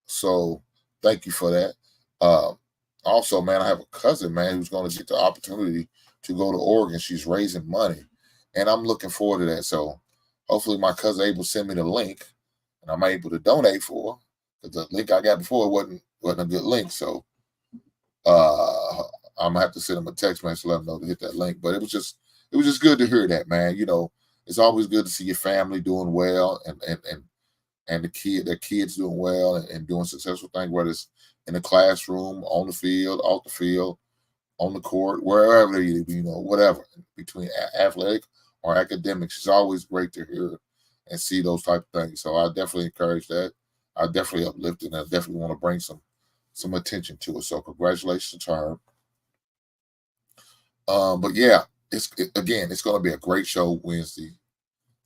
So thank you for that. Also, man, I have a cousin, man, who's going to get the opportunity to go to Oregon. She's raising money, and I'm looking forward to that. So hopefully my cousin able to send me the link, and I'm able to donate for her, because the link I got before wasn't a good link. So I'm gonna have to send him a text message to let him know to hit that link. But it was just good to hear that, man. It's always good to see your family doing well and their kids doing well and doing successful things, whether it's in the classroom, on the field, off the field, on the court, wherever they, whatever, between athletic or academics. It's always great to hear and see those type of things. So I definitely encourage that. I definitely uplift it, and I definitely want to bring some attention to it. So congratulations to her. But yeah, it's going to be a great show Wednesday.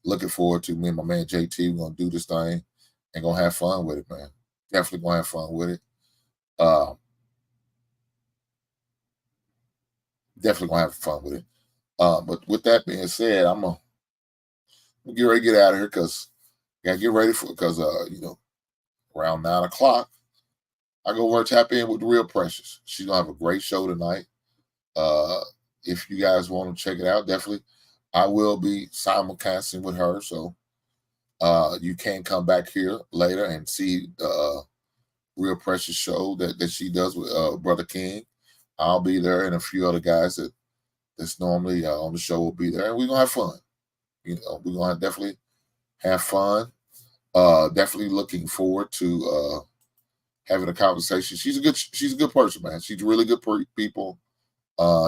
Looking forward to me and my man JT. We're going to do this thing and going to have fun with it, man. Definitely going to have fun with it. Definitely going to have fun with it. But with that being said, I'm going to get ready to get out of here because I got to get ready because around 9 o'clock, I go over tap in with the Real Precious. She's going to have a great show tonight. If you guys want to check it out, definitely. I will be simulcasting with her. So You can come back here later and see the Real Precious show that she does with Brother King. I'll be there, and a few other guys that's normally on the show will be there, and we're gonna have fun. We're gonna definitely have fun. Definitely looking forward to having a conversation. She's a good person, man. She's really good people.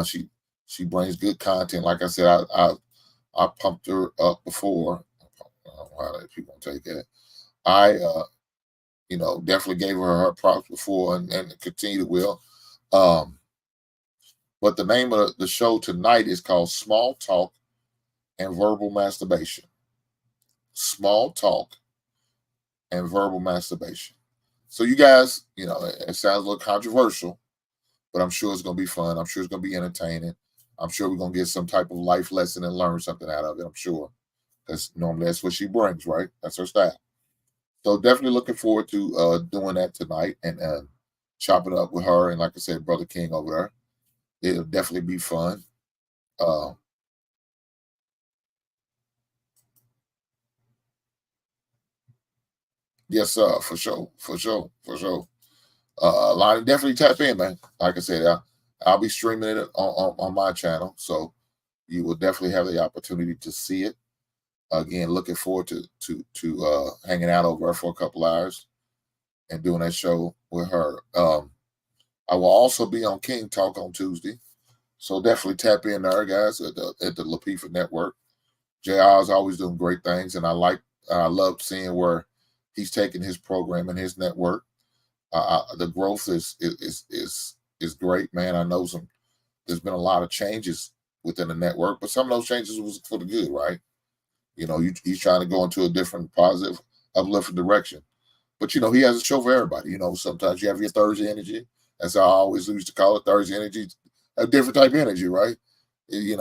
She brings good content. Like I said, I pumped her up before. I don't know how people take that. I definitely gave her props before and continue to will. But the name of the show tonight is called Small Talk and Verbal Masturbation. Small Talk and Verbal Masturbation. So you guys, it sounds a little controversial, but I'm sure it's going to be fun. I'm sure it's going to be entertaining. I'm sure we're going to get some type of life lesson and learn something out of it, I'm sure. Because normally that's what she brings, right? That's her style. So definitely looking forward to doing that tonight and chopping up with her. And like I said, Brother King over there. It'll definitely be fun. Yes, sir, for sure. Lonnie, definitely tap in, man. Like I said, I'll be streaming it on my channel, so you will definitely have the opportunity to see it. Again, looking forward to hanging out over there for a couple hours and doing that show with her. I will also be on King Talk on Tuesday, so definitely tap in there, guys, at the LaPifa Network. JR is always doing great things, and I love seeing where he's taking his program and his network. The growth is great, man. I know there's been a lot of changes within the network, but some of those changes was for the good, right? He's trying to go into a different, positive, uplifting direction. But he has a show for everybody. Sometimes you have your Thursday energy, as I always used to call it, Thursday energy, a different type of energy, right? You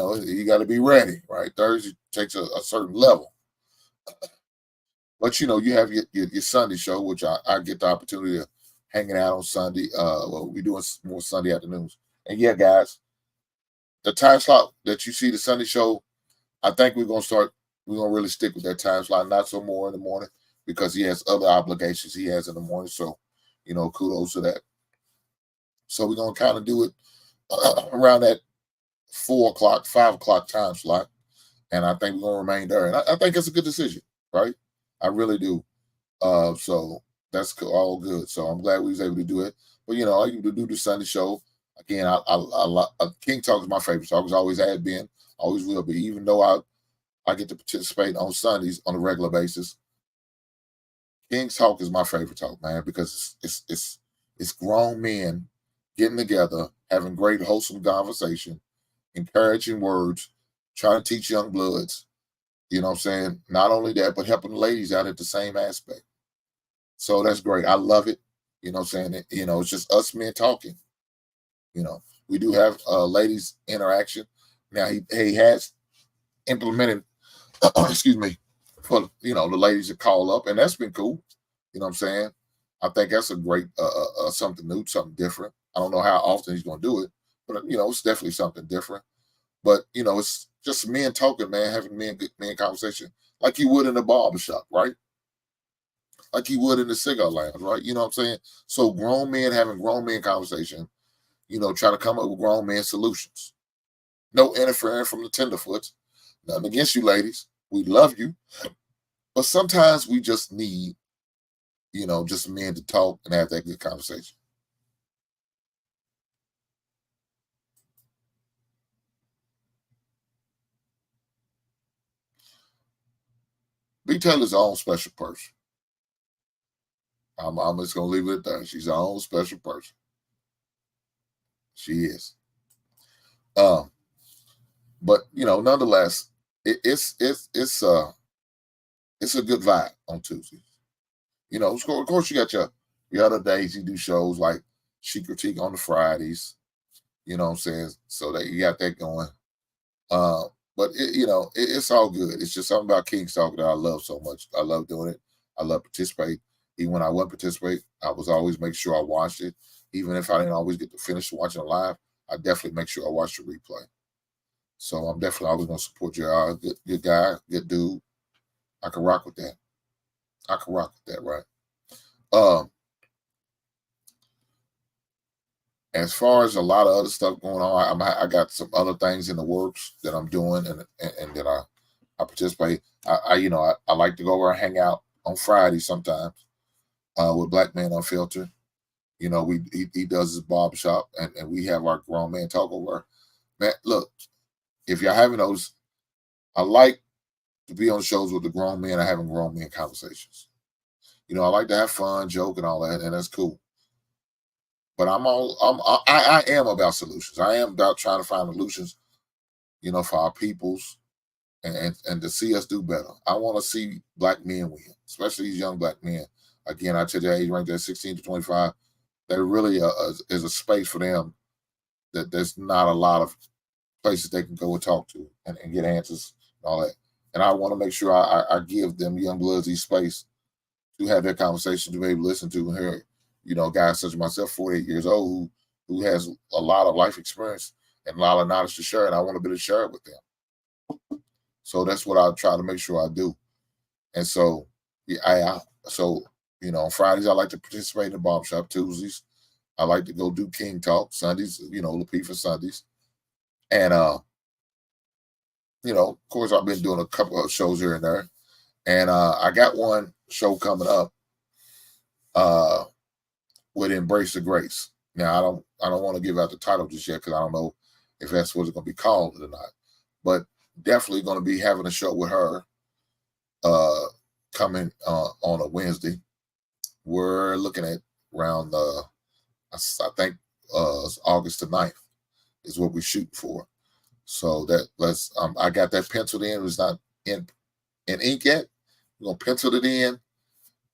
got to be ready, right? Thursday takes a certain level. But you have your Sunday show, which I get the opportunity of hanging out on Sunday. We're doing more Sunday afternoons. And yeah, guys, the time slot that you see the Sunday show, I think we're gonna really stick with that time slot, not so more in the morning, because he has other obligations he has in the morning. So, kudos to that. So we're gonna kind of do it around that 4:00, 5:00 time slot, and I think we're gonna remain there. And I think it's a good decision, right? I really do. So that's all good. So I'm glad we was able to do it. But I able to do the Sunday show again. King Talk is my favorite talk. Always has been, always will be. Even though I get to participate on Sundays on a regular basis, King's Talk is my favorite talk, man, because it's grown men getting together, having great wholesome conversation, encouraging words, trying to teach young bloods. You know what I'm saying? Not only that, but helping the ladies out at the same aspect. So that's great. I love it. You know what I'm saying? It's just us men talking. We do have ladies interaction. Now he has implemented, excuse me, for the ladies to call up, and that's been cool. You know what I'm saying? I think that's a great something new, something different. I don't know how often he's going to do it, but it's definitely something different. But it's just men talking, man, having men conversation like you would in a barbershop, right? Like you would in the cigar lounge, right? You know what I'm saying? So grown men having grown men conversation, trying to come up with grown men solutions. No interfering from the tenderfoots. Nothing against you, ladies. We love you. But sometimes we just need, just men to talk and have that good conversation. B. Taylor's her own special person. I'm just going to leave it at that. She's her own special person. She is. But nonetheless, it's a good vibe on Tuesdays. Of course, you got your other days you do shows like She Critique on the Fridays. You know what I'm saying? So that you got that going. But it's all good. It's just something about King's Talk that I love so much. I love doing it. I love participate. Even when I wouldn't participate, I was always make sure I watched it. Even if I didn't always get to finish watching it live, I definitely make sure I watch the replay. So I'm definitely always going to support you. Good guy, good dude. I can rock with that. I can rock with that, right? As far as a lot of other stuff going on, I got some other things in the works that I'm doing and that I participate. I like to go over and hang out on Friday sometimes with Black Man Unfiltered. He does his barbershop and we have our grown man talk over. Man, look, if you're having those, I like to be on shows with the grown men and having grown men conversations. I like to have fun, joke, and all that, and that's cool. But I am about solutions. I am about trying to find solutions, for our peoples and to see us do better. I want to see Black men win, especially these young Black men. Again, I tell you, age range there 16 to 25. There really is a space for them that there's not a lot of places they can go and talk to and get answers and all that. And I want to make sure I give them young bloods these space to have that conversation, to be able to listen to and hear, guys such as myself, 48 years old, who has a lot of life experience and a lot of knowledge to share, and I want to be able to share it with them. So that's what I try to make sure I do. And so, on Fridays, I like to participate in the barbershop. Tuesdays, I like to go do King Talk. Sundays, LaPifa Sundays. And, of course, I've been doing a couple of shows here and there. And I got one show coming up with Embrace the Grace. Now, I don't want to give out the title just yet because I don't know if that's what it's going to be called or not. But definitely going to be having a show with her coming on a Wednesday. We're looking at around, I think, August the 9th is what we're shooting for. So I got that penciled in. It's not in ink yet. We're going to pencil it in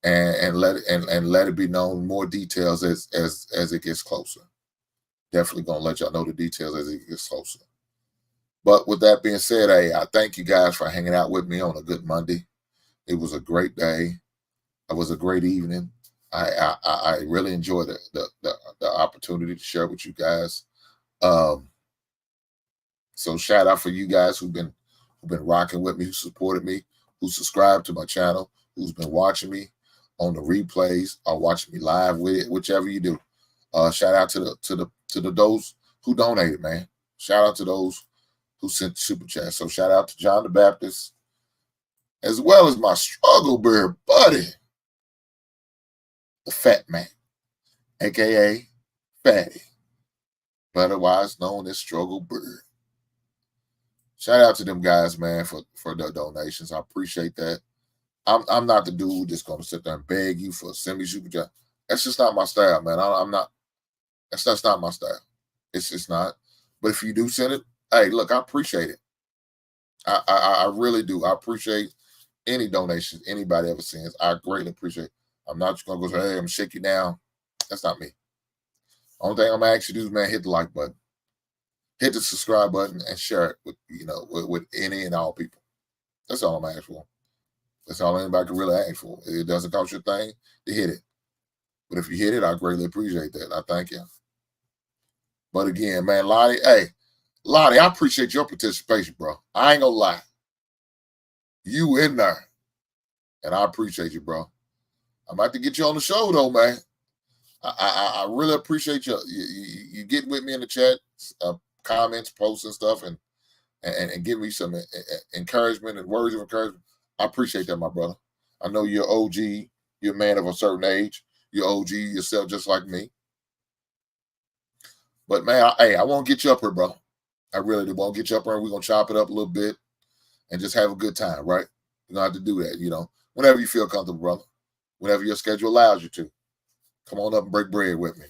and let it be known more details as it gets closer. Definitely going to let y'all know the details as it gets closer. But with that being said, I thank you guys for hanging out with me on a good Monday. It was a great day. It was a great evening. I really enjoyed the opportunity to share with you guys. So shout out for you guys who've been rocking with me, who supported me, who subscribed to my channel, who's been watching me on the replays or watching me live with it, whichever you do. Shout out to those who donated, man. Shout out to those who sent super chat. So shout out to John the Baptist, as well as my struggle bear buddy, the Fat Man, aka Fatty, otherwise known as Struggle Bird. Shout out to them guys, man, for the donations. I appreciate that. I'm not the dude that's gonna sit there and beg you for a super chat. That's just not my style, man. I'm not. That's not my style. It's just not. But if you do send it, hey, look, I appreciate it. I really do. I appreciate any donations anybody ever sends. I greatly appreciate it. I'm not just gonna go say, hey, I'm gonna shake you down. That's not me. Only thing I'm gonna ask you to do is, man, hit the like button, hit the subscribe button, and share it with any and all people. That's all I'm asking for. That's all anybody can really ask for. It doesn't cost you a thing to hit it. But if you hit it, I greatly appreciate that. I thank you. But again, man, Lottie, I appreciate your participation, bro. I ain't gonna lie. You in there. And I appreciate you, bro. I'm about to get you on the show, though, man. I really appreciate you getting with me in the chat, comments, posts, and stuff, and give me some encouragement and words of encouragement. I appreciate that, my brother. I know you're OG. You're a man of a certain age. You're OG yourself, just like me. But, man, I won't get you up here, bro. I really do. Won't get you up here, and we're going to chop it up a little bit and just have a good time, right? You don't have to do that, whenever you feel comfortable, brother. Whenever your schedule allows you to. Come on up and break bread with me.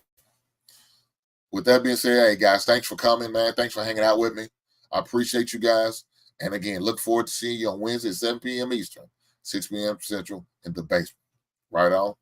With that being said, hey, guys, thanks for coming, man. Thanks for hanging out with me. I appreciate you guys. And, again, look forward to seeing you on Wednesday at 7 p.m. Eastern, 6 p.m. Central in the basement. Right on?